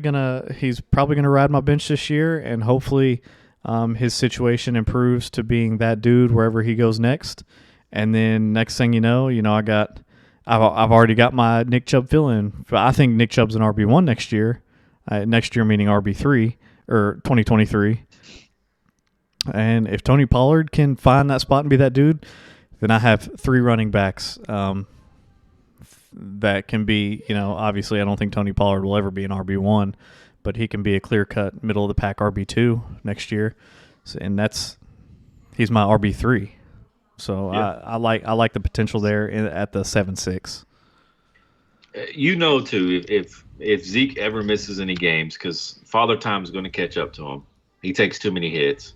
he's probably gonna ride my bench this year, and hopefully his situation improves to being that dude wherever he goes next. And then next thing you know, I've already got my Nick Chubb fill-in. I think Nick Chubb's an RB1 next year. Next year meaning RB3 or 2023. And if Tony Pollard can find that spot and be that dude, then I have 3 running backs. That can be, obviously I don't think Tony Pollard will ever be an RB1, but he can be a clear-cut middle-of-the-pack RB2 next year, and he's my RB3. So yeah. I like the potential there at the 7-6. Too, if Zeke ever misses any games, because Father Time is going to catch up to him, he takes too many hits.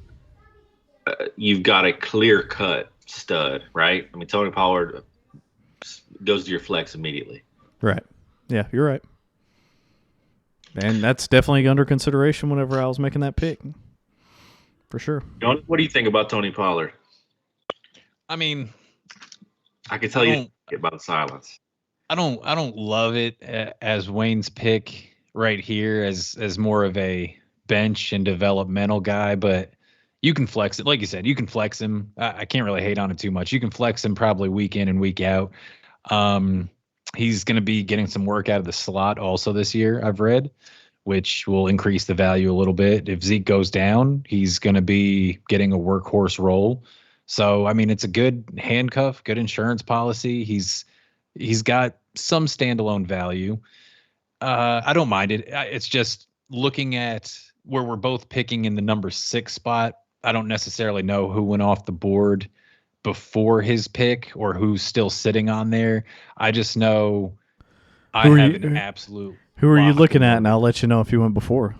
You've got a clear-cut stud, right? I mean, Tony Pollard goes to your flex immediately. Right. Yeah, you're right. And that's definitely under consideration whenever I was making that pick. For sure. What do you think about Tony Pollard? I mean, I can tell you about the silence. I don't love it as Wayne's pick right here as more of a bench and developmental guy, but you can flex it. Like you said, you can flex him. I can't really hate on it too much. You can flex him probably week in and week out. He's going to be getting some work out of the slot also this year, I've read, which will increase the value a little bit. If Zeke goes down, he's going to be getting a workhorse role. So, I mean, it's a good handcuff, good insurance policy. He's got some standalone value. I don't mind it. It's just looking at where we're both picking in the number 6 spot. I don't necessarily know who went off the board before his pick or who's still sitting on there. I just know I have an absolute. Who are you looking at? And I'll let you know if you went before.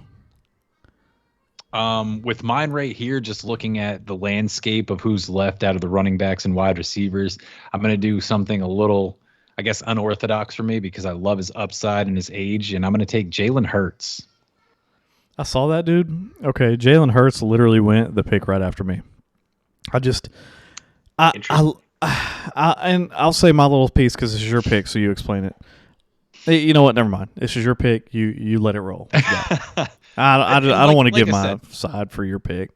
With mine right here, just looking at the landscape of who's left out of the running backs and wide receivers, I'm going to do something a little, I guess, unorthodox for me because I love his upside and his age, and I'm going to take Jalen Hurts. I saw that, dude. Okay, Jalen Hurts literally went the pick right after me. And I'll say my little piece because this is your pick, so you explain it. Hey, you know what? Never mind. This is your pick. You let it roll. I And don't want to give I my said, side for your pick.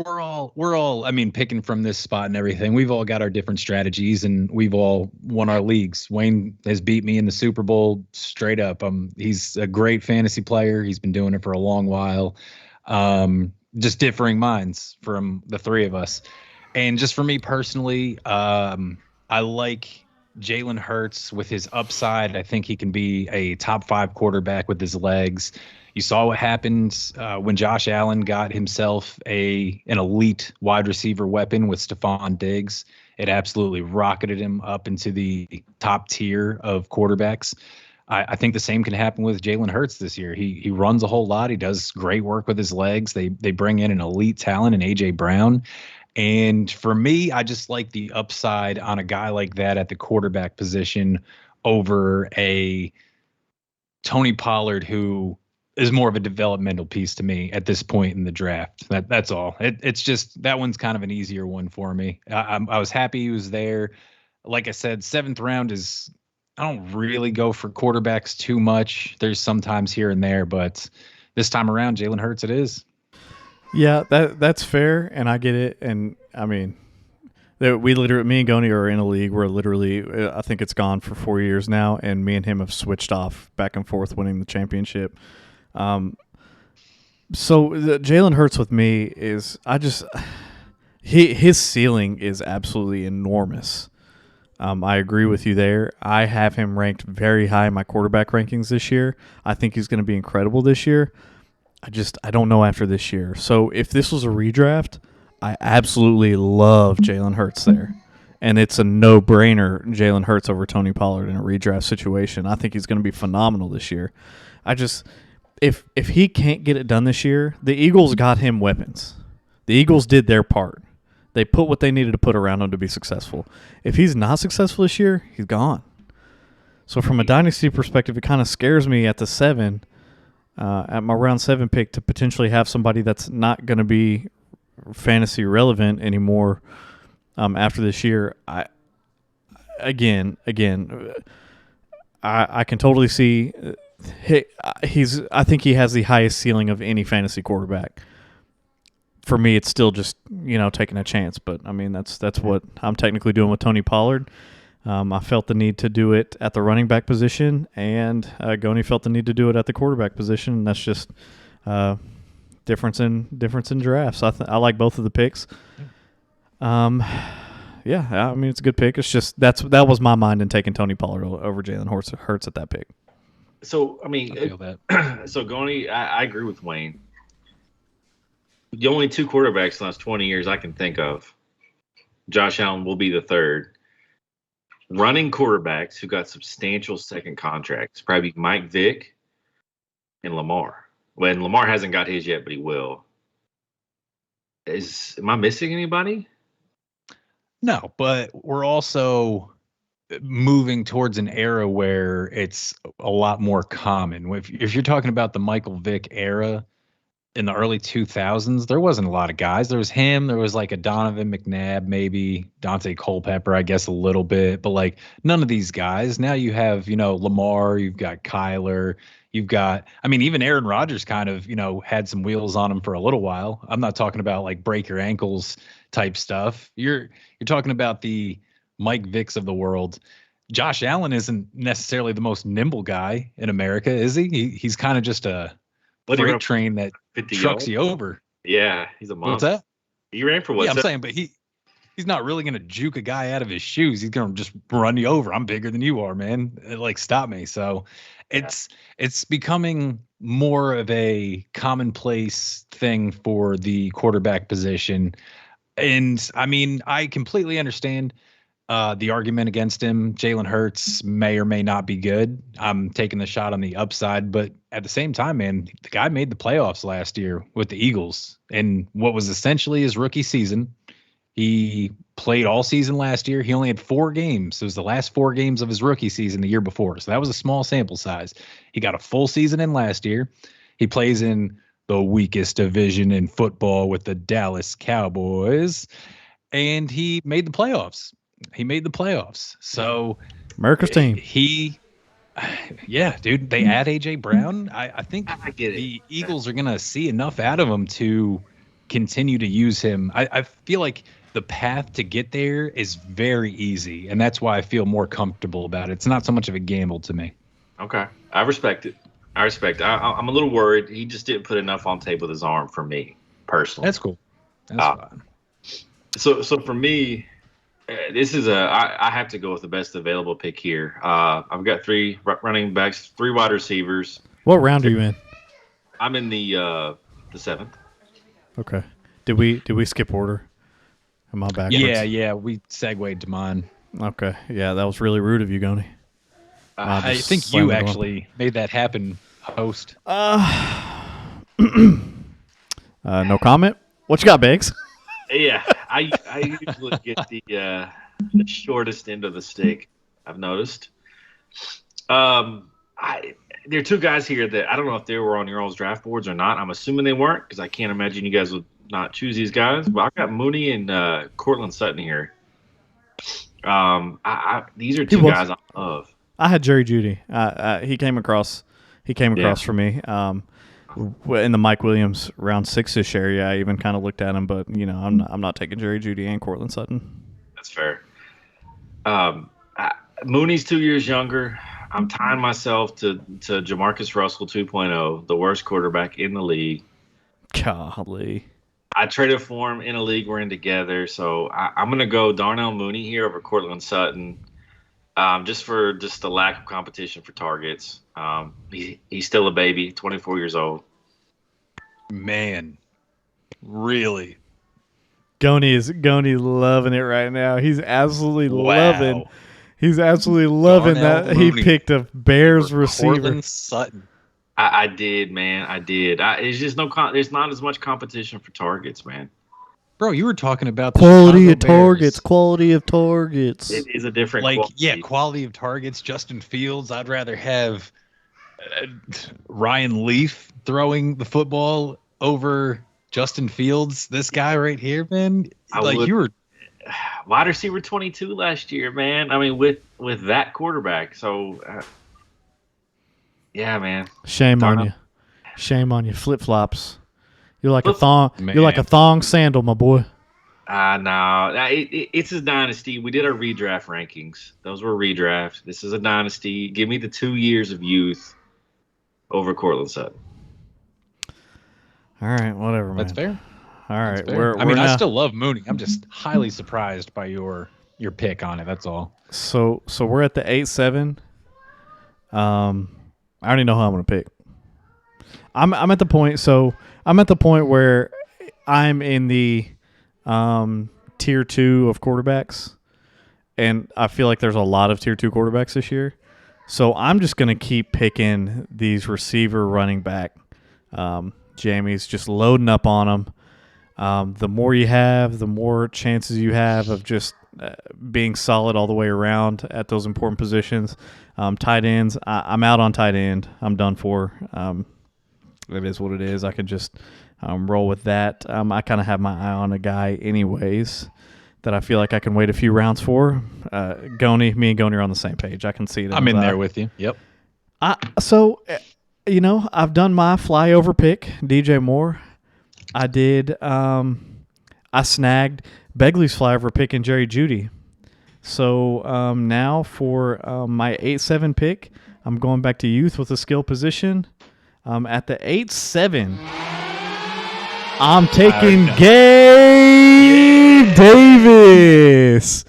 we're all, I mean, picking from this spot and everything. We've all got our different strategies, and we've all won our leagues. Wayne has beat me in the Super Bowl straight up. He's a great fantasy player. He's been doing it for a long while. Just differing minds from the three of us. And just for me personally, I like Jalen Hurts with his upside. I think he can be a top 5 quarterback with his legs. You saw what happened when Josh Allen got himself an elite wide receiver weapon with Stephon Diggs. It absolutely rocketed him up into the top tier of quarterbacks. I think the same can happen with Jalen Hurts this year. He runs a whole lot. He does great work with his legs. They bring in an elite talent in AJ Brown. And for me, I just like the upside on a guy like that at the quarterback position over a Tony Pollard, who is more of a developmental piece to me at this point in the draft. That's all. It's just that one's kind of an easier one for me. I was happy he was there. Like I said, 7th round is, I don't really go for quarterbacks too much. There's sometimes here and there, but this time around, Jalen Hurts it is. Yeah, that's fair, and I get it. And I mean, me and Goni are in a league where literally, I think it's gone for 4 years now, and me and him have switched off back and forth winning the championship. So Jalen Hurts with me is his ceiling is absolutely enormous. I agree with you there. I have him ranked very high in my quarterback rankings this year. I think he's going to be incredible this year. I don't know after this year. So if this was a redraft, I absolutely love Jalen Hurts there. And it's a no-brainer Jalen Hurts over Tony Pollard in a redraft situation. I think he's going to be phenomenal this year. If he can't get it done this year, the Eagles got him weapons. The Eagles did their part. They put what they needed to put around him to be successful. If he's not successful this year, he's gone. So from a dynasty perspective, it kind of scares me at the 7, at my round 7 pick, to potentially have somebody that's not going to be fantasy relevant anymore after this year. I can totally see I think he has the highest ceiling of any fantasy quarterback. For me, it's still just taking a chance, but I mean that's what I'm technically doing with Tony Pollard. I felt the need to do it at the running back position, and Goni felt the need to do it at the quarterback position. And that's just difference in drafts. I like both of the picks. Yeah, I mean it's a good pick. It's just that was my mind in taking Tony Pollard over Jalen Hurts at that pick. So I mean, I feel that. So Goni, I agree with Wayne. The only 2 quarterbacks in the last 20 years I can think of, Josh Allen will be the third. Running quarterbacks who got substantial second contracts, probably Mike Vick and Lamar. Well, and Lamar hasn't got his yet, but he will. Am I missing anybody? No, but we're also moving towards an era where it's a lot more common. If you're talking about the Michael Vick era in the early 2000s, there wasn't a lot of guys. There was him. There was like a Donovan McNabb, maybe Dante Culpepper, I guess a little bit, but like none of these guys. Now you have, Lamar, you've got Kyler, you've got, I mean, even Aaron Rodgers kind of, had some wheels on him for a little while. I'm not talking about like break your ankles type stuff. You're talking about the Mike Vicks of the world. Josh Allen isn't necessarily the most nimble guy in America, is he? He's kind of just a freight train that trucks you over. Yeah, he's a monster. What's that? He ran for what? Yeah, I'm saying, but he's not really going to juke a guy out of his shoes. He's going to just run you over. I'm bigger than you are, man. Like, stop me. So it's becoming more of a commonplace thing for the quarterback position. And I mean, I completely understand the argument against him. Jalen Hurts may or may not be good. I'm taking the shot on the upside, but at the same time, man, the guy made the playoffs last year with the Eagles in what was essentially his rookie season. He played all season last year. He only had 4 games. It was the last 4 games of his rookie season the year before. So that was a small sample size. He got a full season in last year. He plays in the weakest division in football with the Dallas Cowboys, and he made the playoffs. So America's team. Yeah, dude. They add A.J. Brown. I think I get it. the Eagles are going to see enough out of him to continue to use him. I feel like the path to get there is very easy, and that's why I feel more comfortable about it. It's not so much of a gamble to me. Okay, I respect it. I'm a little worried. He just didn't put enough on tape with his arm for me personally. That's cool. That's fine. So for me, this is I have to go with the best available pick here. I've got 3 running backs, 3 wide receivers. What round are you in? I'm in the 7th. Okay. Did we skip order? Am I backwards? Yeah. We segued to mine. Okay. Yeah, that was really rude of you, Goni. I think you actually made that happen, host. No comment. What you got, Biggs? Yeah, I usually get the shortest end of the stick. I've noticed. There are 2 guys here that I don't know if they were on your all's draft boards or not. I'm assuming they weren't because I can't imagine you guys would not choose these guys. But I got Mooney and Cortland Sutton here. These are 2 guys I love. I had Jerry Jeudy. He came across for me. In the Mike Williams round 6-ish area, I even kind of looked at him, but I'm not taking Jerry Jeudy and Cortland Sutton. That's fair. Mooney's 2 years younger. I'm tying myself to Jamarcus Russell 2.0, the worst quarterback in the league. Golly. I traded for him in a league we're in together, so I'm going to go Darnell Mooney here over Cortland Sutton, just for the lack of competition for targets. He's still a baby, 24 years old. Man, really? Goni loving it right now. He's absolutely loving. He's absolutely loving Darnell that Mooney he picked a Bears receiver. Cortland Sutton. I did, man. I did. It's just there's not as much competition for targets, man. Bro, you were talking about the Quality Chicago of targets. Bears. Quality of targets. It is a different quality. Quality of targets. Justin Fields. I'd rather have Ryan Leaf throwing the football over Justin Fields. This guy right here, man. You were wide receiver 22 last year, man. I mean, with that quarterback. So, yeah, man. Shame on you. Shame on you. Flip flops. You're like a thong. Man. You're like a thong sandal, my boy. No, it's a dynasty. We did our redraft rankings. Those were redraft. This is a dynasty. Give me the 2 years of youth over Cortland Sutton. All right, whatever, man. That's fair. All right, fair. I still love Mooney. I'm just highly surprised by your pick on it. That's all. So we're at the 8-7. I already know who I'm going to pick. I'm at the point. So I'm at the point where I'm in the tier 2 of quarterbacks, and I feel like there's a lot of tier 2 quarterbacks this year. So I'm just going to keep picking these receiver, running back jammies, just loading up on them. The more you have, the more chances you have of just being solid all the way around at those important positions. Tight ends, I'm out on tight end. I'm done for. It is what it is. I can just roll with that. I kind of have my eye on a guy anyways that I feel like I can wait a few rounds for. Me and Goni are on the same page. I can see it. I'm in there with you. Yep. So, I've done my flyover pick, DJ Moore. I did. I snagged Begley's flyover pick and Jerry Jeudy. So now for my 8-7 pick, I'm going back to youth with a skill position. At the 8-7, I'm taking Gabe Davis.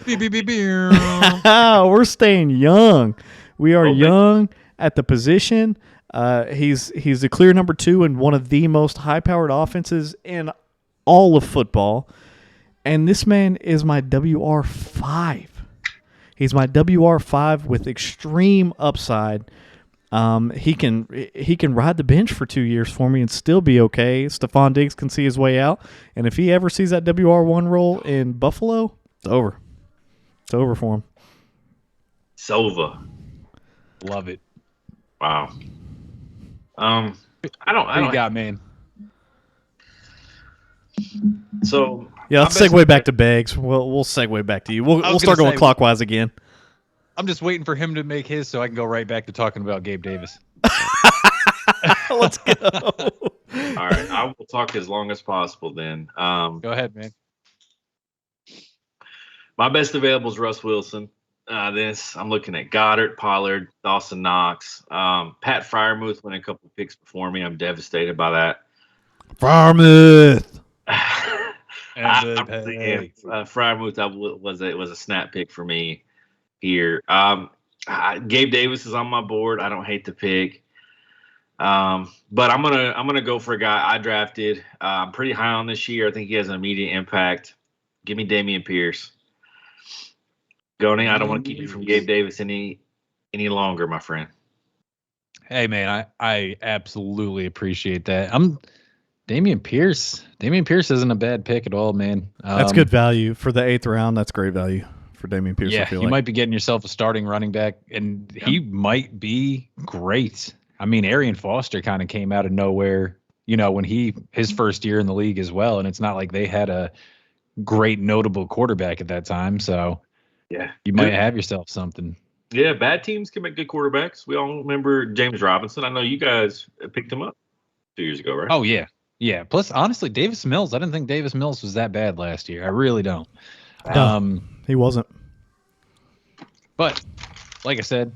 We're staying young. We are young at the position. He's the clear number 2 in one of the most high-powered offenses in all of football. And this man is my WR5. He's my WR5 with extreme upside. He can ride the bench for 2 years for me and still be okay. Stephon Diggs can see his way out. And if he ever sees that WR1 role in Buffalo, it's over. It's over for him. Silva. Love it. Wow. I don't. What you got, man? So yeah, let's segue back to Beggs. We'll segue back to you. We'll start going clockwise again. I'm just waiting for him to make his so I can go right back to talking about Gabe Davis. Let's go. All right, I will talk as long as possible then. Go ahead, man. My best available is Russ Wilson. I'm looking at Goddard, Pollard, Dawson Knox. Pat Freiermuth went a couple picks before me. I'm devastated by that. Freiermuth. Freiermuth was a snap pick for me here. Gabe Davis is on my board. I don't hate the pick. But I'm gonna go for a guy I drafted. I'm pretty high on this year. I think he has an immediate impact. Give me Dameon Pierce. Goni, I don't want to keep you from Gabe Davis any longer, my friend. Hey man, I absolutely appreciate that. Dameon Pierce. Dameon Pierce isn't a bad pick at all, man. That's good value for the 8th round. That's great value for Dameon Pierce. Yeah, I feel you like. might be getting yourself a starting running back, and he might be great. I mean, Arian Foster kind of came out of nowhere, when his first year in the league as well, and it's not like they had a great notable quarterback at that time. So yeah, you might have yourself something. Yeah, bad teams can make good quarterbacks. We all remember James Robinson. I know you guys picked him up 2 years ago, right? Oh yeah. Yeah. Plus, honestly, Davis Mills, I didn't think Davis Mills was that bad last year. I really don't. No, he wasn't. But like I said,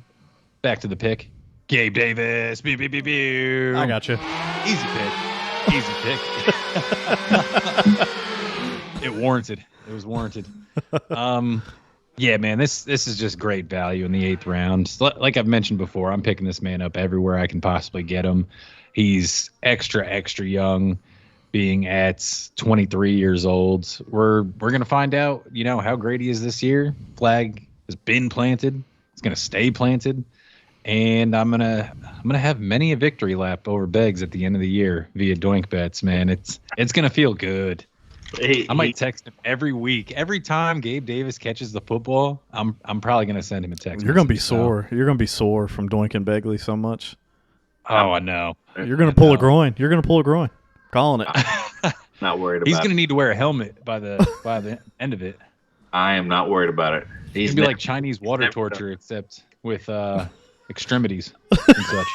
back to the pick. Gabe Davis. I got you. Easy pick. It warranted. It was warranted. Yeah, man, this is just great value in the 8th round. Like I've mentioned before, I'm picking this man up everywhere I can possibly get him. He's extra young, being at 23 years old. We're gonna find out, how great he is this year. Flag has been planted. It's gonna stay planted. And I'm gonna have many a victory lap over Beggs at the end of the year via doink bets, man. It's gonna feel good. I might text him every week. Every time Gabe Davis catches the football, I'm probably gonna send him a text. You're gonna be sore. You're gonna be sore from doinking Begley so much. Oh, I know. You're gonna pull a groin. You're gonna pull a groin. Calling it. Not worried about it. He's gonna need to wear a helmet by the end of it. I am not worried about it. He's gonna be like Chinese water torture, except with extremities and such.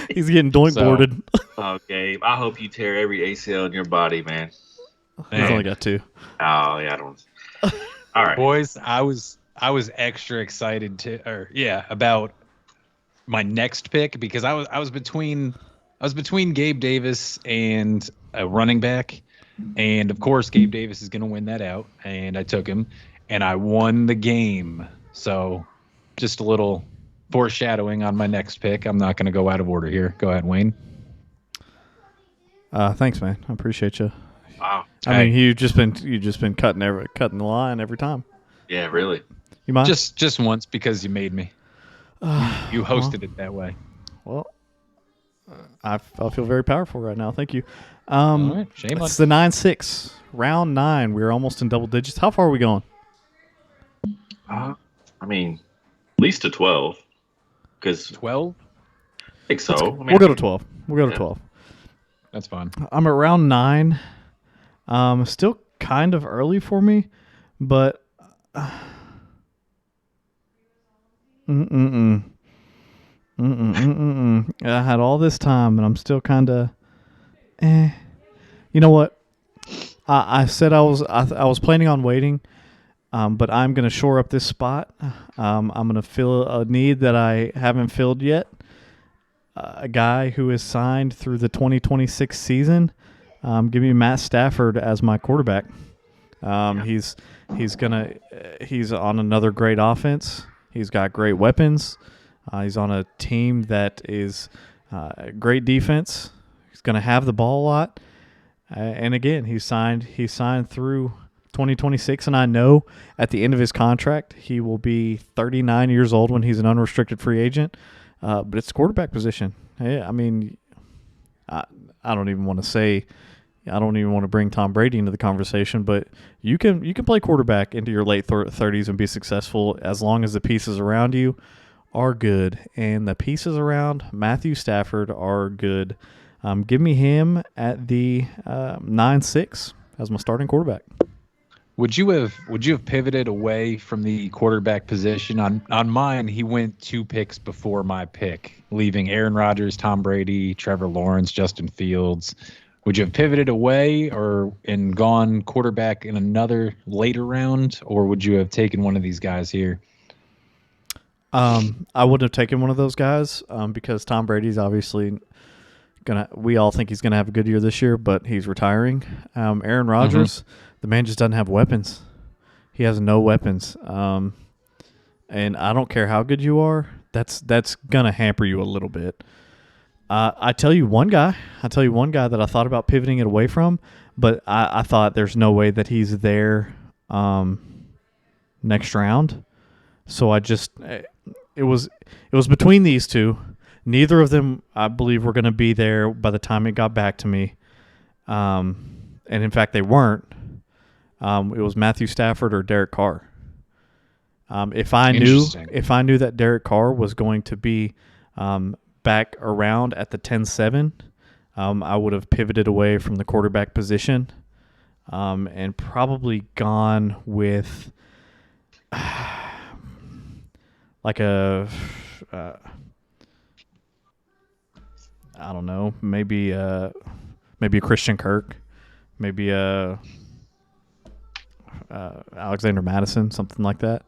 He's getting doink boarded. Oh, Gabe, I hope you tear every ACL in your body, man. He's only got 2. Oh, yeah, I don't. All right, boys. I was extra excited about my next pick because I was between Gabe Davis and a running back, and of course Gabe Davis is going to win that out, and I took him, and I won the game. So, just a little foreshadowing on my next pick. I'm not going to go out of order here. Go ahead, Wayne. Thanks, man. I appreciate you. Wow. I mean, you've just been cutting the line every time. Yeah, really. You mind? Just once because you made me. You hosted it that way. Well, I feel very powerful right now. Thank you. All right, shame on. It's the 9-6 round 9. We're almost in double digits. How far are we going? I mean, at least to 12. Because 12? I think so. We'll go to 12. We'll go to 12. That's fine. I'm at round 9. Still kind of early for me, but I had all this time, and I'm still kind of. You know what? I said I was planning on waiting, but I'm going to shore up this spot. I'm going to fill a need that I haven't filled yet. A guy who is signed through the 2026 season. Give me Matt Stafford as my quarterback. He's on another great offense. He's got great weapons. He's on a team that is great defense. He's going to have the ball a lot. And again, he's signed through 2026, and I know at the end of his contract he will be 39 years old when he's an unrestricted free agent. But it's the quarterback position. Yeah, I mean, I don't even want to say, I don't even want to bring Tom Brady into the conversation, but you can play quarterback into your late 30s and be successful as long as the pieces around you are good. And the pieces around Matthew Stafford are good. Give me him at the 9-6 as my starting quarterback. Would you have pivoted away from the quarterback position? On mine, he went 2 picks before my pick, leaving Aaron Rodgers, Tom Brady, Trevor Lawrence, Justin Fields. Would you have pivoted away and gone quarterback in another later round, or would you have taken one of these guys here? I wouldn't have taken one of those guys because Tom Brady's obviously we all think he's gonna have a good year this year, but he's retiring. Aaron Rodgers, the man just doesn't have weapons. He has no weapons. And I don't care how good you are, that's gonna hamper you a little bit. I tell you one guy that I thought about pivoting it away from, but I thought there's no way that he's there next round. So it was between these two. Neither of them, I believe, were going to be there by the time it got back to me. And in fact, they weren't. It was Matthew Stafford or Derek Carr. If I knew that Derek Carr was going to be back around at the 10-7, I would have pivoted away from the quarterback position and probably gone with like I don't know, maybe a Christian Kirk, maybe Alexander Madison, something like that.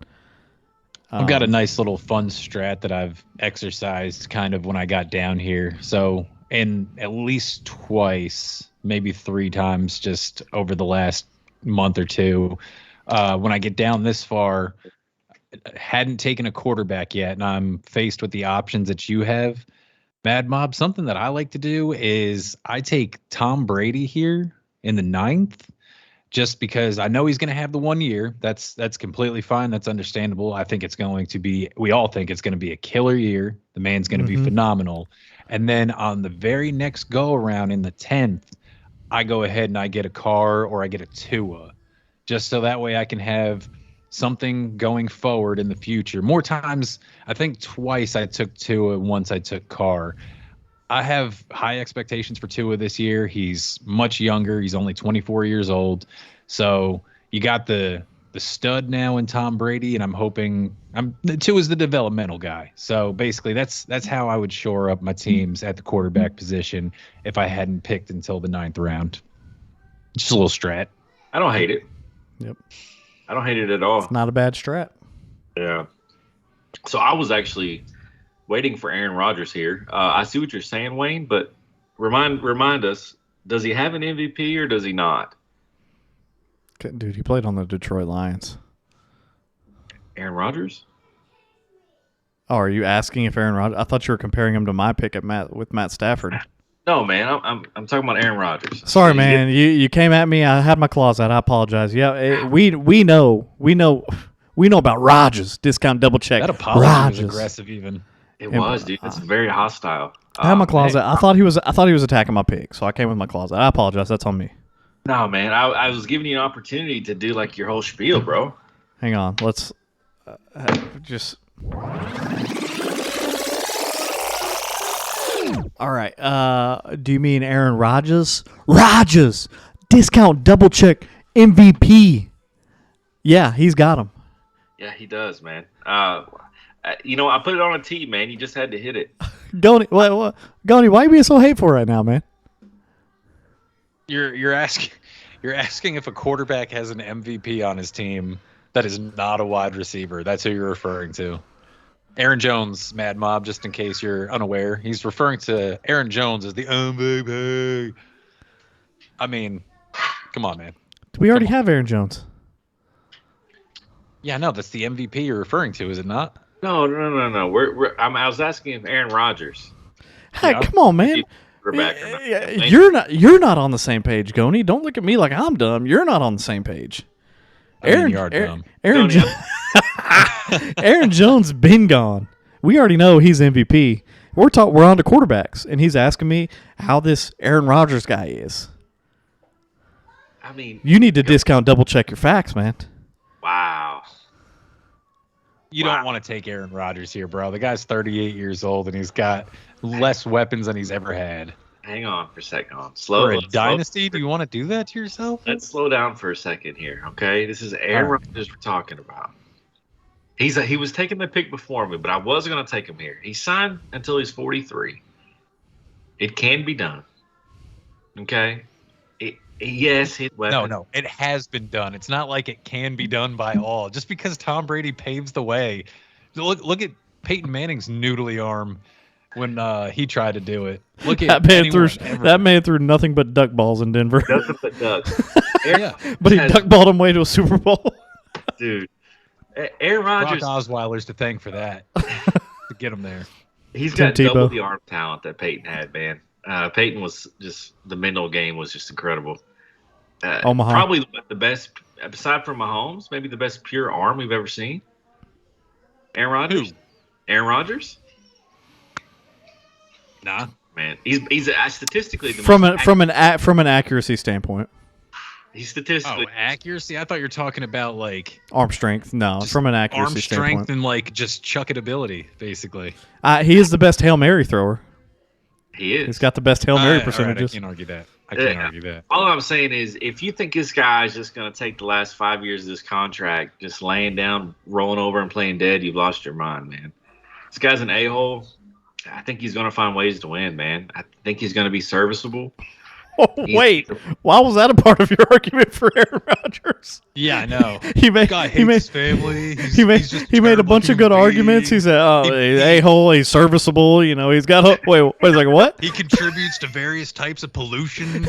I've got a nice little fun strat that I've exercised kind of when I got down here. So, and at least twice, maybe 3 times just over the last month or two, when I get down this far, hadn't taken a quarterback yet, and I'm faced with the options that you have, Mad Mob. Something that I like to do is I take Tom Brady here in the 9th, just because I know he's going to have the 1 year. That's completely fine. That's understandable. I think it's going to be, we all think it's going to be a killer year. The man's going to be phenomenal. And then on the very next go around in the 10th, I go ahead and I get a Carr or I get a Tua, just so that way I can have something going forward in the future. More times, I think twice I took Tua, once I took Carr. I have high expectations for Tua this year. He's much younger. He's only 24 years old. So you got the stud now in Tom Brady, and I'm hoping Tua's the developmental guy. So basically that's how I would shore up my teams at the quarterback position if I hadn't picked until the 9th round. Just a little strat. I don't hate it. Yep. I don't hate it at all. It's not a bad strat. Yeah. So I was actually waiting for Aaron Rodgers here. I see what you're saying, Wayne, but remind us, does he have an MVP or does he not? Dude, he played on the Detroit Lions. Aaron Rodgers? Oh, are you asking if Aaron Rodgers? I thought you were comparing him to my pick with Matt Stafford. No, man. I'm talking about Aaron Rodgers. Sorry, man. You came at me. I had my claws out. I apologize. Yeah, we know about Rodgers. Discount double check. That apology was aggressive, even. It was, dude. It's very hostile. I had my claws out. I thought he was attacking my pick, so I came with my claws out. I apologize. That's on me. No, man. I was giving you an opportunity to do like your whole spiel, bro. Hang on. Let's just. All right. Do you mean Aaron Rodgers? Rodgers, discount double check MVP. Yeah, he's got him. Yeah, he does, man. I put it on a tee, man. You just had to hit it. Goni, Goni, why are you being so hateful right now, man? You're asking if a quarterback has an MVP on his team that is not a wide receiver. That's who you're referring to. Aaron Jones, Mad Mob, just in case you're unaware. He's referring to Aaron Jones as the MVP. I mean, come on, man. We already have Aaron Jones. Yeah, no, that's the MVP you're referring to, is it not? No. I was asking if Aaron Rodgers. Hey, come on, man. You're not on the same page, Goni. Don't look at me like I'm dumb. You're not on the same page. You are dumb. Aaron Jones been gone. We already know he's MVP. We're on to quarterbacks, and he's asking me how this Aaron Rodgers guy is. I mean, you need to discount double check your facts, man. Wow. You don't want to take Aaron Rodgers here, bro. The guy's 38 years old, and he's got less weapons than he's ever had. hang on for a second. For a dynasty, do you want to do that to yourself? Let's slow down for a second here, okay? This is Aaron Rodgers we're talking about. He was taking the pick before me, but I was going to take him here. He signed until he's 43. It can be done, okay? Yes. No, it has been done. It's not like it can be done by all. Just because Tom Brady paves the way. Look at Peyton Manning's noodly arm when he tried to do it. Look at that man threw nothing but duck balls in Denver. Nothing but ducks. Yeah, but he duck balled him way to a Super Bowl. Dude, Aaron Rodgers. Brock Osweiler's to thank for that to get him there. He's got double the arm talent that Peyton had, man. Peyton was just the mental game was just incredible. Omaha. Probably the best, aside from Mahomes, maybe the best pure arm we've ever seen. Aaron Rodgers. Who? Aaron Rodgers. Nah, man, he's statistically the from an accuracy standpoint. He's statistically accuracy. I thought you were talking about like arm strength. No, from an accuracy standpoint. Arm strength and like just chuck it ability, basically. He is the best Hail Mary thrower. He is. He's got the best Hail Mary percentages. Right, I can't argue that. I can't argue that. All I'm saying is, if you think this guy is just going to take the last 5 years of this contract, just laying down, rolling over, and playing dead, you've lost your mind, man. This guy's an a-hole. I think he's going to find ways to win, man. I think he's going to be serviceable. Oh, wait, why was that a part of your argument for Aaron Rodgers? Yeah, I know. He made his family. He made a bunch of good arguments. He said, "Oh, a-hole, he's serviceable. You know, he's got a wait a second, what? He contributes to various types of pollution.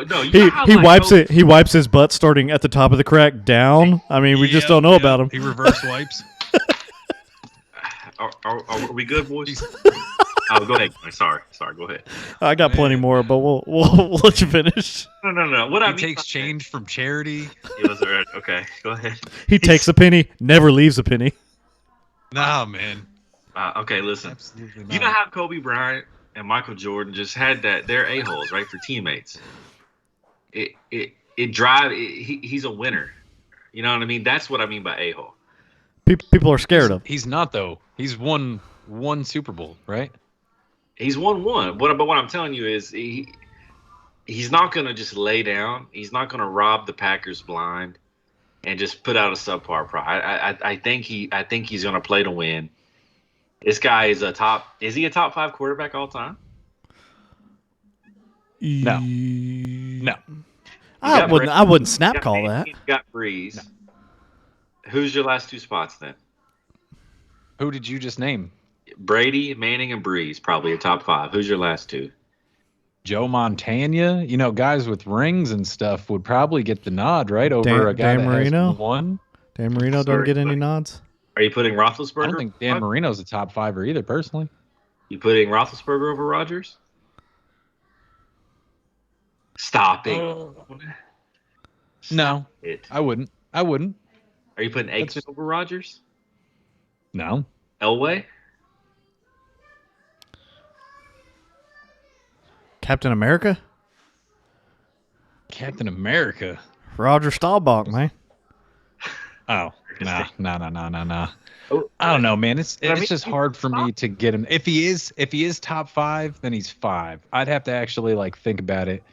No. He wipes his butt starting at the top of the crack down. I mean, we just don't know about him. He reverse wipes. Are we good, boys? Oh, go ahead. Sorry. Go ahead. I got plenty more, but we'll let you finish. No. He takes change from charity. Okay, go ahead. He takes a penny, never leaves a penny. Nah, man. Okay, listen. Absolutely not. You know how Kobe Bryant and Michael Jordan just had that? They're a-holes, right, for teammates. He's a winner. You know what I mean? That's what I mean by a-hole. People are scared of. He's not though. He's won one Super Bowl, right? He's won one. But what I'm telling you is he's not going to just lay down. He's not going to rob the Packers blind and just put out a subpar product. I think he's going to play to win. This guy is is he a top 5 quarterback all time? No. I wouldn't snap call that. You got Breeze. No. Who's your last 2 spots then? Who did you just name? Brady, Manning, and Breeze, probably a top 5. Who's your last 2? Joe Montana. You know, guys with rings and stuff would probably get the nod, right? Over a guy Dan Marino? Has one. Dan Marino don't get any nods? Are you putting Roethlisberger? I don't think Dan Marino's a top 5er either, personally. You putting Roethlisberger over Rodgers? Stop it. No, I wouldn't. Are you putting Aikman over Rodgers? No. Elway? Captain America? Captain America? Roger Staubach, man. Oh, nah. I don't know, man. It's just hard for me to get him. If he is top 5, then he's 5. I'd have to actually like think about it.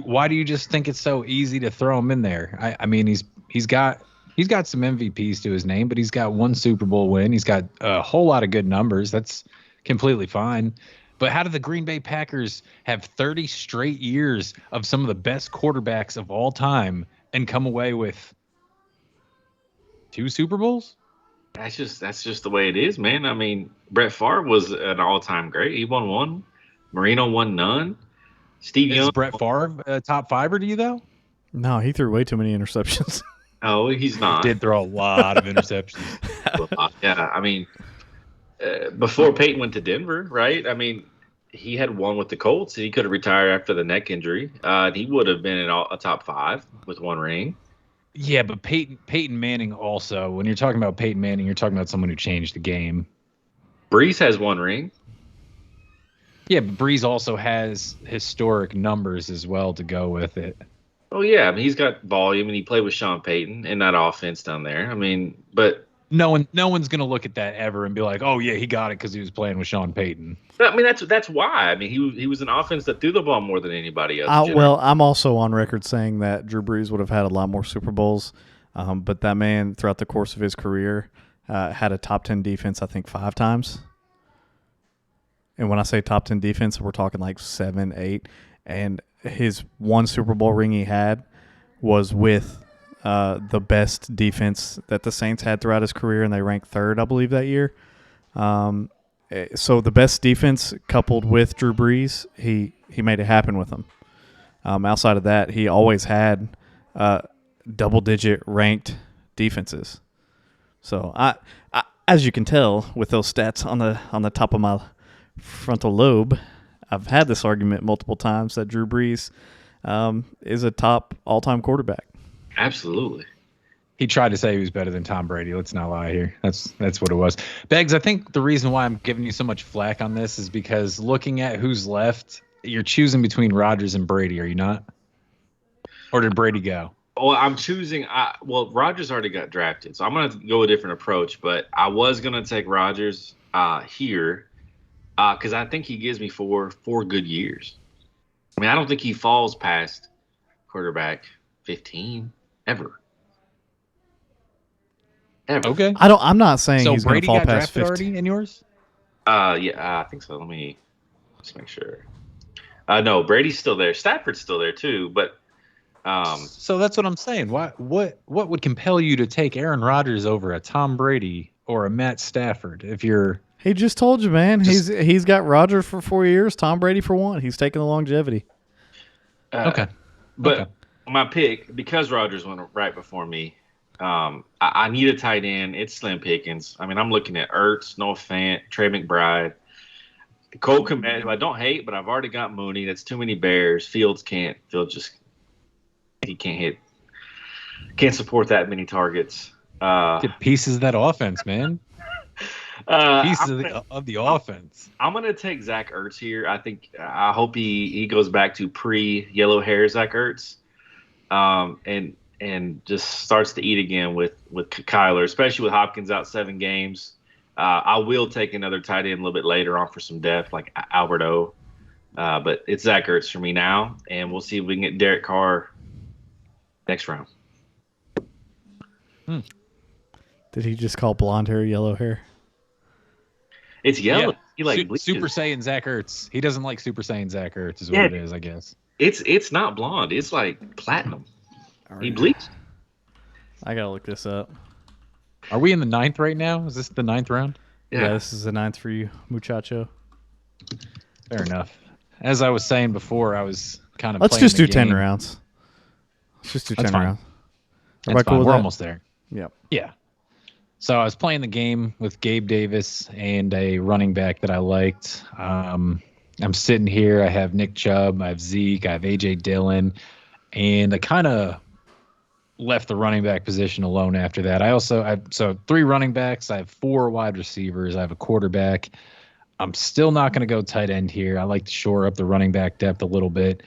Why do you just think it's so easy to throw him in there? I mean, he's got some MVPs to his name, but he's got 1 Super Bowl win. He's got a whole lot of good numbers. That's completely fine. But how do the Green Bay Packers have 30 straight years of some of the best quarterbacks of all time and come away with 2 Super Bowls? That's just the way it is, man. I mean, Brett Favre was an all-time great. He won 1. Marino won none. Steve Young. Is Brett Favre a top 5er to you, though? No, he threw way too many interceptions. Oh, he's not. He did throw a lot of interceptions. Yeah, I mean, before Peyton went to Denver, right? I mean, he had 1 with the Colts. He could have retired after the neck injury. He would have been in a top 5 with 1 ring. Yeah, but Peyton Manning also, when you're talking about Peyton Manning, you're talking about someone who changed the game. Breeze has 1 ring. Yeah, but Breeze also has historic numbers as well to go with it. Oh, yeah. I mean, he's got volume, and he played with Sean Payton in that offense down there. I mean, but No one's gonna look at that ever and be like, oh yeah, he got it because he was playing with Sean Payton. I mean, that's why. I mean, he was an offense that threw the ball more than anybody else. Well, I'm also on record saying that Drew Brees would have had a lot more Super Bowls, but that man, throughout the course of his career, had a top 10 defense, I think, 5 times. And when I say top 10 defense, we're talking like 7, 8. And his one Super Bowl ring he had was with the best defense that the Saints had throughout his career, and they ranked 3rd, I believe, that year. So the best defense coupled with Drew Brees, he made it happen with them. Outside of that, he always had double-digit ranked defenses. So I, as you can tell with those stats on the top of my frontal lobe, I've had this argument multiple times that Drew Brees is a top all-time quarterback. Absolutely. He tried to say he was better than Tom Brady. Let's not lie here. That's what it was. Beggs, I think the reason why I'm giving you so much flack on this is because looking at who's left, you're choosing between Rodgers and Brady, are you not? Or did Brady go? Well, I'm choosing. Well, Rodgers already got drafted, so I'm going to go a different approach. But I was going to take Rodgers here because I think he gives me four good years. I mean, I don't think he falls past quarterback 15 ever. Ever. Okay. I'm not saying So he's going to Brady fall got past drafted 15. already in yours? Yeah, I think so. Let me just make sure. No, Brady's still there. Stafford's still there too, but. So that's what I'm saying. What would compel you to take Aaron Rodgers over a Tom Brady or a Matt Stafford if you're? He just told you, man. He's got Rodgers for 4 years, Tom Brady for 1. He's taking the longevity. Okay. But okay. My pick, because Rodgers went right before me, I need a tight end. It's slim pickings. I mean, I'm looking at Ertz, Noah Fant, Trey McBride, Cole Kmet, who I don't hate, but I've already got Mooney. That's too many Bears. Fields just he can't hit. Can't support that many targets. Get pieces of that offense, man. Pieces of the offense. I'm going to take Zach Ertz here. I hope he goes back to pre-yellow hair Zach Ertz, and just starts to eat again with Kyler, especially with Hopkins out 7 games. I will take another tight end a little bit later on for some depth, like Alberto. But it's Zach Ertz for me now, and we'll see if we can get Derek Carr next round. Did he just call blonde hair yellow hair? It's yellow. Yeah. He like Super Saiyan Zach Ertz. He doesn't like Super Saiyan Zach Ertz is what it is, I guess. It's not blonde. It's like platinum. He bleached. I gotta look this up. Are we in the 9th right now? Is this the 9th round? Yeah, this is the 9th for you, muchacho. Fair enough. As I was saying before, I was kind of. Let's just do 10 rounds. Let's just do 10 rounds. That's fine. Cool We're that? almost there. Yep. Yeah. So I was playing the game with Gabe Davis and a running back that I liked. I'm sitting here. I have Nick Chubb. I have Zeke. I have A.J. Dillon. And I kind of left the running back position alone after that. So 3 running backs. I have 4 wide receivers. I have a quarterback. I'm still not going to go tight end here. I like to shore up the running back depth a little bit.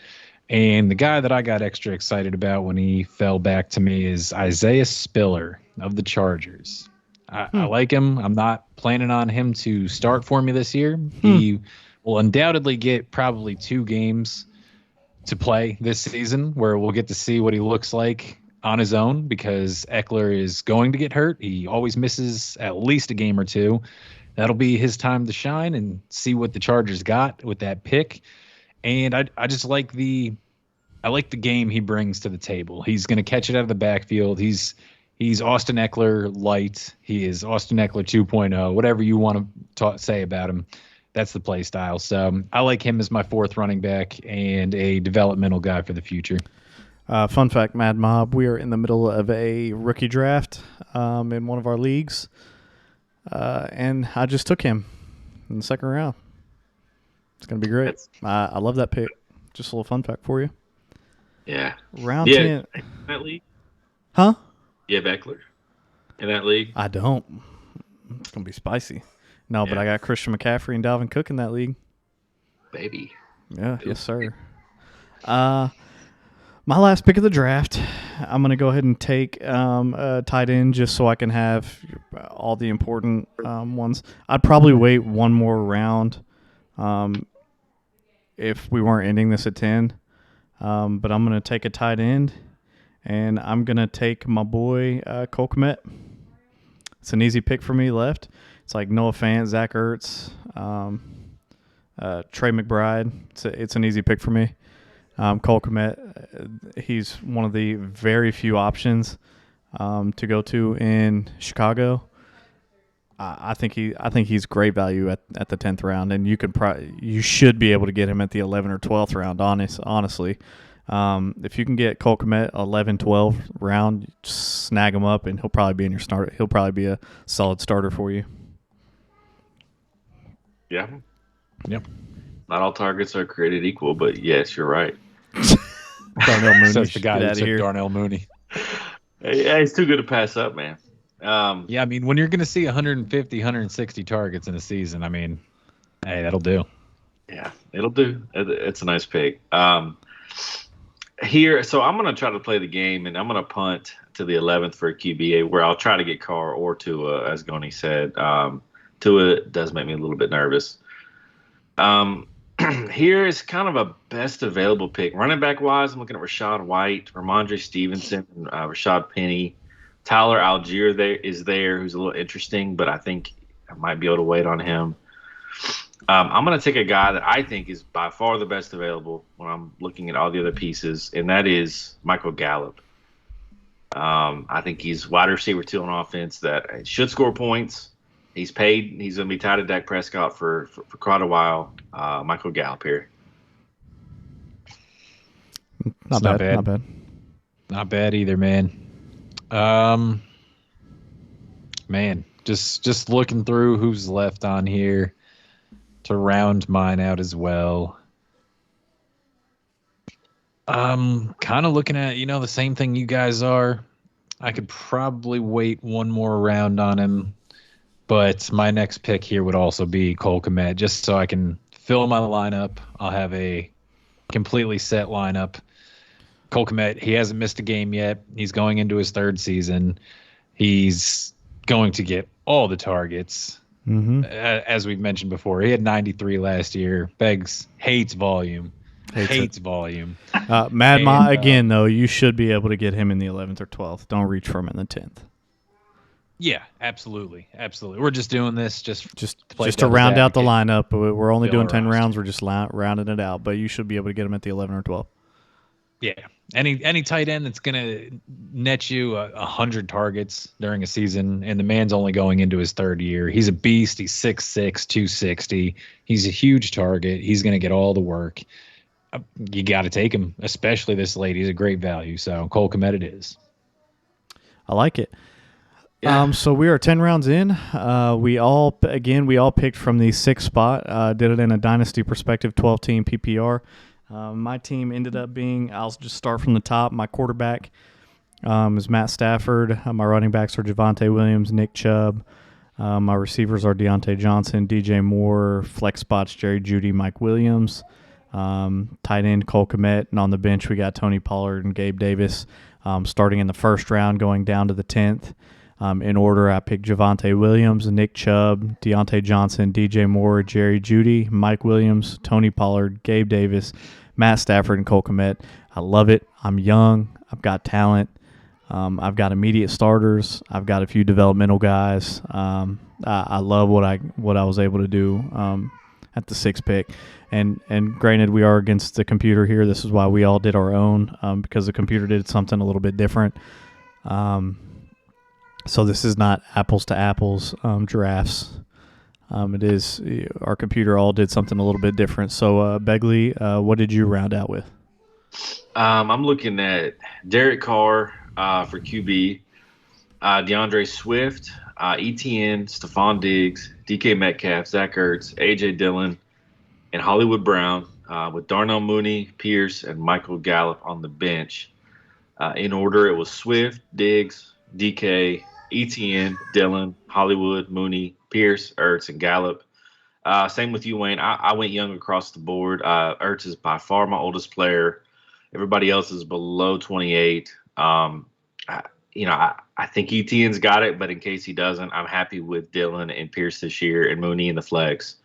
And the guy that I got extra excited about when he fell back to me is Isaiah Spiller of the Chargers. I like him. I'm not planning on him to start for me this year. He will undoubtedly get probably 2 games to play this season where we'll get to see what he looks like on his own because Eckler is going to get hurt. He always misses at least a game or 2. That'll be his time to shine and see what the Chargers got with that pick. And I just like the game he brings to the table. He's going to catch it out of the backfield. He's Austin Eckler light. He is Austin Eckler 2.0. Whatever you want to say about him, that's the play style. So I like him as my 4th running back and a developmental guy for the future. Fun fact, Mad Mob, we are in the middle of a rookie draft in one of our leagues. And I just took him in the 2nd round. It's going to be great. I love that pick. Just a little fun fact for you. Yeah. Round 10. That league? Huh? You have Eckler in that league? I don't. It's going to be spicy. No, but I got Christian McCaffrey and Dalvin Cook in that league. Baby. Yeah, yes, sir. My last pick of the draft, I'm going to go ahead and take a tight end just so I can have all the important ones. I'd probably wait one more round if we weren't ending this at 10. But I'm going to take a tight end, and I'm going to take my boy Cole Kmet. It's an easy pick for me left. It's like Noah Fant, Zach Ertz, Trey McBride. It's an easy pick for me. Cole Kmet, he's one of the very few options to go to in Chicago. I think he's great value at the 10th round, and you should be able to get him at the 11th or 12th round. Honestly, if you can get Cole Kmet 11, 12 round, just snag him up, and he'll probably be in your starter. He'll probably be a solid starter for you. Yeah. Yep. Not all targets are created equal, but yes, you're right. Darnell Mooney. Says the guy Get who outta took here. Darnell Mooney. Yeah, he's too good to pass up, man. Yeah, I mean, when you're going to see 150, 160 targets in a season, I mean, hey, that'll do. Yeah, it'll do. It's a nice pick. Here, so I'm going to try to play the game, and I'm going to punt to the 11th for a QB, where I'll try to get Carr or Tua, as Goni said. Tua does make me a little bit nervous. Here is kind of a best available pick. Running back wise, I'm looking at Rashad White, Ramondre Stevenson, Rashad Penny. Tyler Algier is there, who's a little interesting, but I think I might be able to wait on him. I'm going to take a guy that I think is by far the best available when I'm looking at all the other pieces, and that is Michael Gallup. I think he's wide receiver 2 on offense that should score points. He's paid. He's going to be tied to Dak Prescott for quite a while. Michael Gallup here. Not bad. Not bad either, man. Man, just looking through who's left on here to round mine out as well. Kind of looking at, the same thing you guys are. I could probably wait one more round on him. But my next pick here would also be Cole Kmet, just so I can fill my lineup. I'll have a completely set lineup. Cole Kmet, he hasn't missed a game yet. He's going into his 3rd season. He's going to get all the targets. Mm-hmm. As we've mentioned before, he had 93 last year. Hates volume. Hates volume. Again, though, you should be able to get him in the 11th or 12th. Don't reach for him in the 10th. Yeah, absolutely. We're just doing this just to round out the lineup. We're only doing 10 roster. rounds. We're just rounding it out. But you should be able to get him at the 11 or 12. Yeah, any tight end that's gonna net you 100 targets during a season, and the man's only going into his 3rd year. He's a beast. He's 6'6", 260. He's a huge target. He's gonna get all the work. You got to take him, especially this late. He's a great value. So Cole Kmet it is. I like it. Yeah. So we are 10 rounds in. We all picked from the 6th spot. Did it in a dynasty perspective, 12-team PPR. My team ended up being, I'll just start from the top. My quarterback is Matt Stafford. My running backs are Javonte Williams, Nick Chubb. My receivers are Deontay Johnson, DJ Moore. Flex spots, Jerry Jeudy, Mike Williams. Tight end, Cole Kmet. And on the bench, we got Tony Pollard and Gabe Davis. Starting in the 1st round, going down to the 10th. In order, I picked Javonte Williams, Nick Chubb, Deontay Johnson, DJ Moore, Jerry Jeudy, Mike Williams, Tony Pollard, Gabe Davis, Matt Stafford, and Cole Kmet. I love it. I'm young. I've got talent. I've got immediate starters. I've got a few developmental guys. I love what I was able to do at the 6th pick. And granted, we are against the computer here. This is why we all did our own because the computer did something a little bit different. So this is not apples to apples drafts. It is our computer all did something a little bit different. So Begley, what did you round out with? I'm looking at Derek Carr for QB, DeAndre Swift, ETN, Stephon Diggs, DK Metcalf, Zach Ertz, AJ Dillon, and Hollywood Brown with Darnell Mooney, Pierce, and Michael Gallup on the bench. In order, it was Swift, Diggs, DK, ETN, Dillon, Hollywood, Mooney, Pierce, Ertz, and Gallup. Same with you, Wayne. I went young across the board. Ertz is by far my oldest player. Everybody else is below 28. I think Etienne's got it, but in case he doesn't, I'm happy with Dillon and Pierce this year and Mooney in the flex.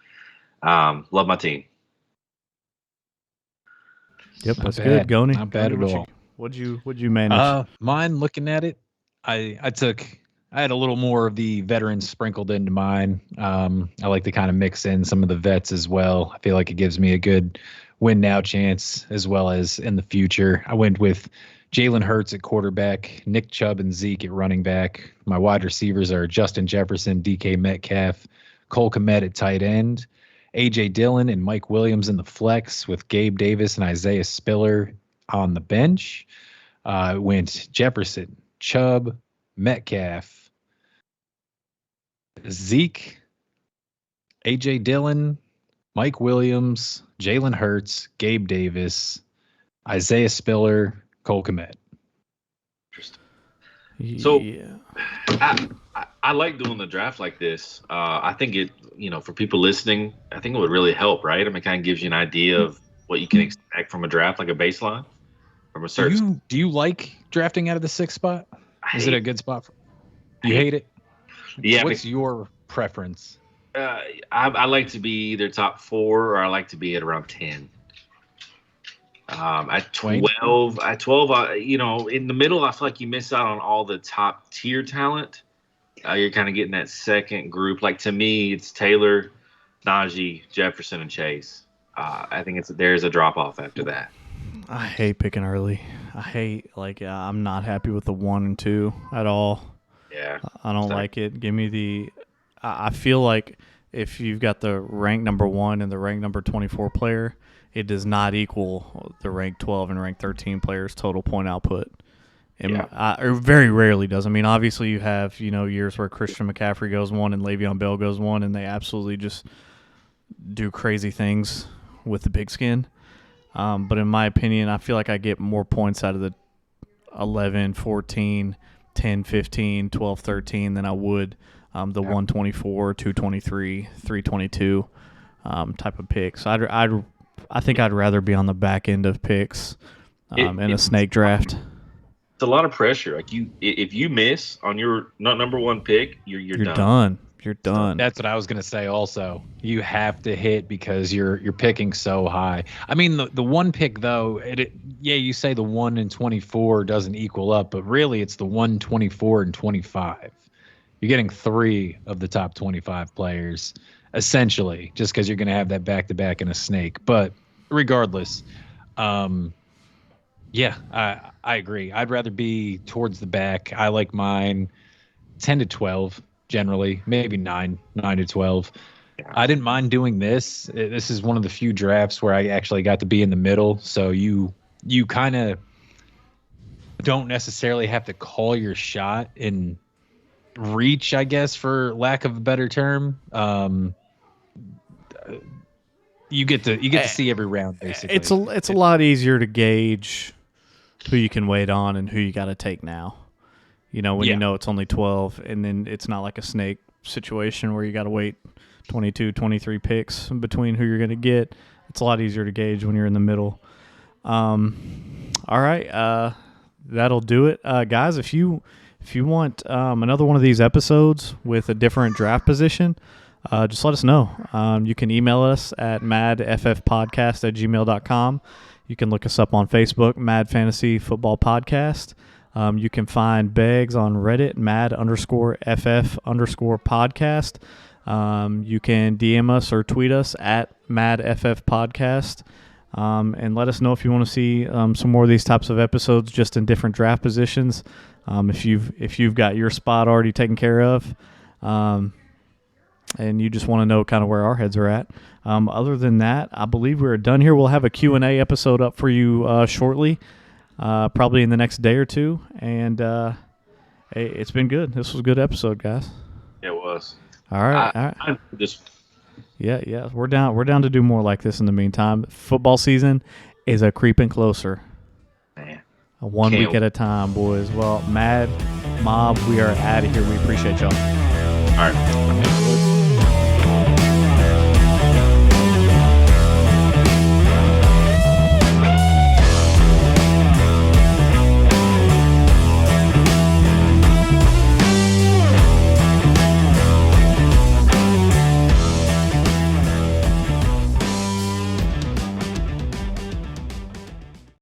Love my team. Yep, Not that's bad. good. Goni, Not bad Goni, at all. What'd you manage? Mine, looking at it, I had a little more of the veterans sprinkled into mine. I like to kind of mix in some of the vets as well. I feel like it gives me a good win now chance as well as in the future. I went with Jalen Hurts at quarterback, Nick Chubb and Zeke at running back. My wide receivers are Justin Jefferson, DK Metcalf, Cole Kmet at tight end, A.J. Dillon and Mike Williams in the flex with Gabe Davis and Isaiah Spiller on the bench. Went Jefferson, Chubb, Metcalf, Zeke, A.J. Dillon, Mike Williams, Jalen Hurts, Gabe Davis, Isaiah Spiller, Cole Kmet. So yeah. I like doing the draft like this. I think it, for people listening, I think it would really help, right? I mean, it kind of gives you an idea of what you can expect from a draft, like a baseline from a certain. Do you like drafting out of the 6th spot? Is it a good spot? You hate it? Yeah. What's your preference? I like to be either top 4 or I like to be at around 10. At 12, in the middle, I feel like you miss out on all the top tier talent. You're kind of getting that second group. Like, to me, it's Taylor, Najee, Jefferson, and Chase. I think there's a drop off after that. I hate picking early. I'm not happy with the 1 and 2 at all. Yeah. I don't like it. Give me I feel like if you've got the rank number 1 and the rank number 24 player, it does not equal the rank 12 and rank 13 players' total point output. Or very rarely does. I mean, obviously you have, years where Christian McCaffrey goes 1 and Le'Veon Bell goes 1, and they absolutely just do crazy things with the pigskin. But in my opinion, I feel like I get more points out of the 11, 14, 10, 15, 12, 13 than I would the 124, 223, 322 type of picks. I think I'd rather be on the back end of picks in a snake draft. It's a lot of pressure. Like, if you miss on your number 1 pick, you're done. You're done. That's what I was gonna say. Also, you have to hit because you're picking so high. I mean, the 1 pick though, you say the 1 and 24 doesn't equal up, but really it's the 1, 24, and 25. You're getting 3 of the top 25 players, essentially, just because you're going to have that back-to-back in a snake. But regardless, I agree. I'd rather be towards the back. I like mine 10 to 12, generally, maybe 9 to 12. Yeah. I didn't mind doing this. This is one of the few drafts where I actually got to be in the middle, so you kind of don't necessarily have to call your shot in reach, I guess, for lack of a better term. You get to see every round, basically. It's a lot easier to gauge who you can wait on and who you got to take now. You know it's only 12, and then it's not like a snake situation where you got to wait 22, 23 picks between who you're going to get. It's a lot easier to gauge when you're in the middle. All right, that'll do it, guys. If you want another one of these episodes with a different draft position, just let us know. You can email us at madffpodcast@gmail.com. You can look us up on Facebook, Mad Fantasy Football Podcast. You can find Beggs on Reddit, mad_ff_podcast. You can DM us or tweet us at madffpodcast. And let us know if you want to see some more of these types of episodes just in different draft positions. If you've got your spot already taken care of, and you just want to know kind of where our heads are at. Other than that, I believe we're done here. We'll have a Q&A episode up for you shortly, probably in the next day or two. And hey, it's been good. This was a good episode, guys. It was. All right. Yeah. We're down to do more like this in the meantime. Football season is a creeping closer. Man. One week at a time, boys. Well, Mad Mob, we are out of here. We appreciate y'all. All right.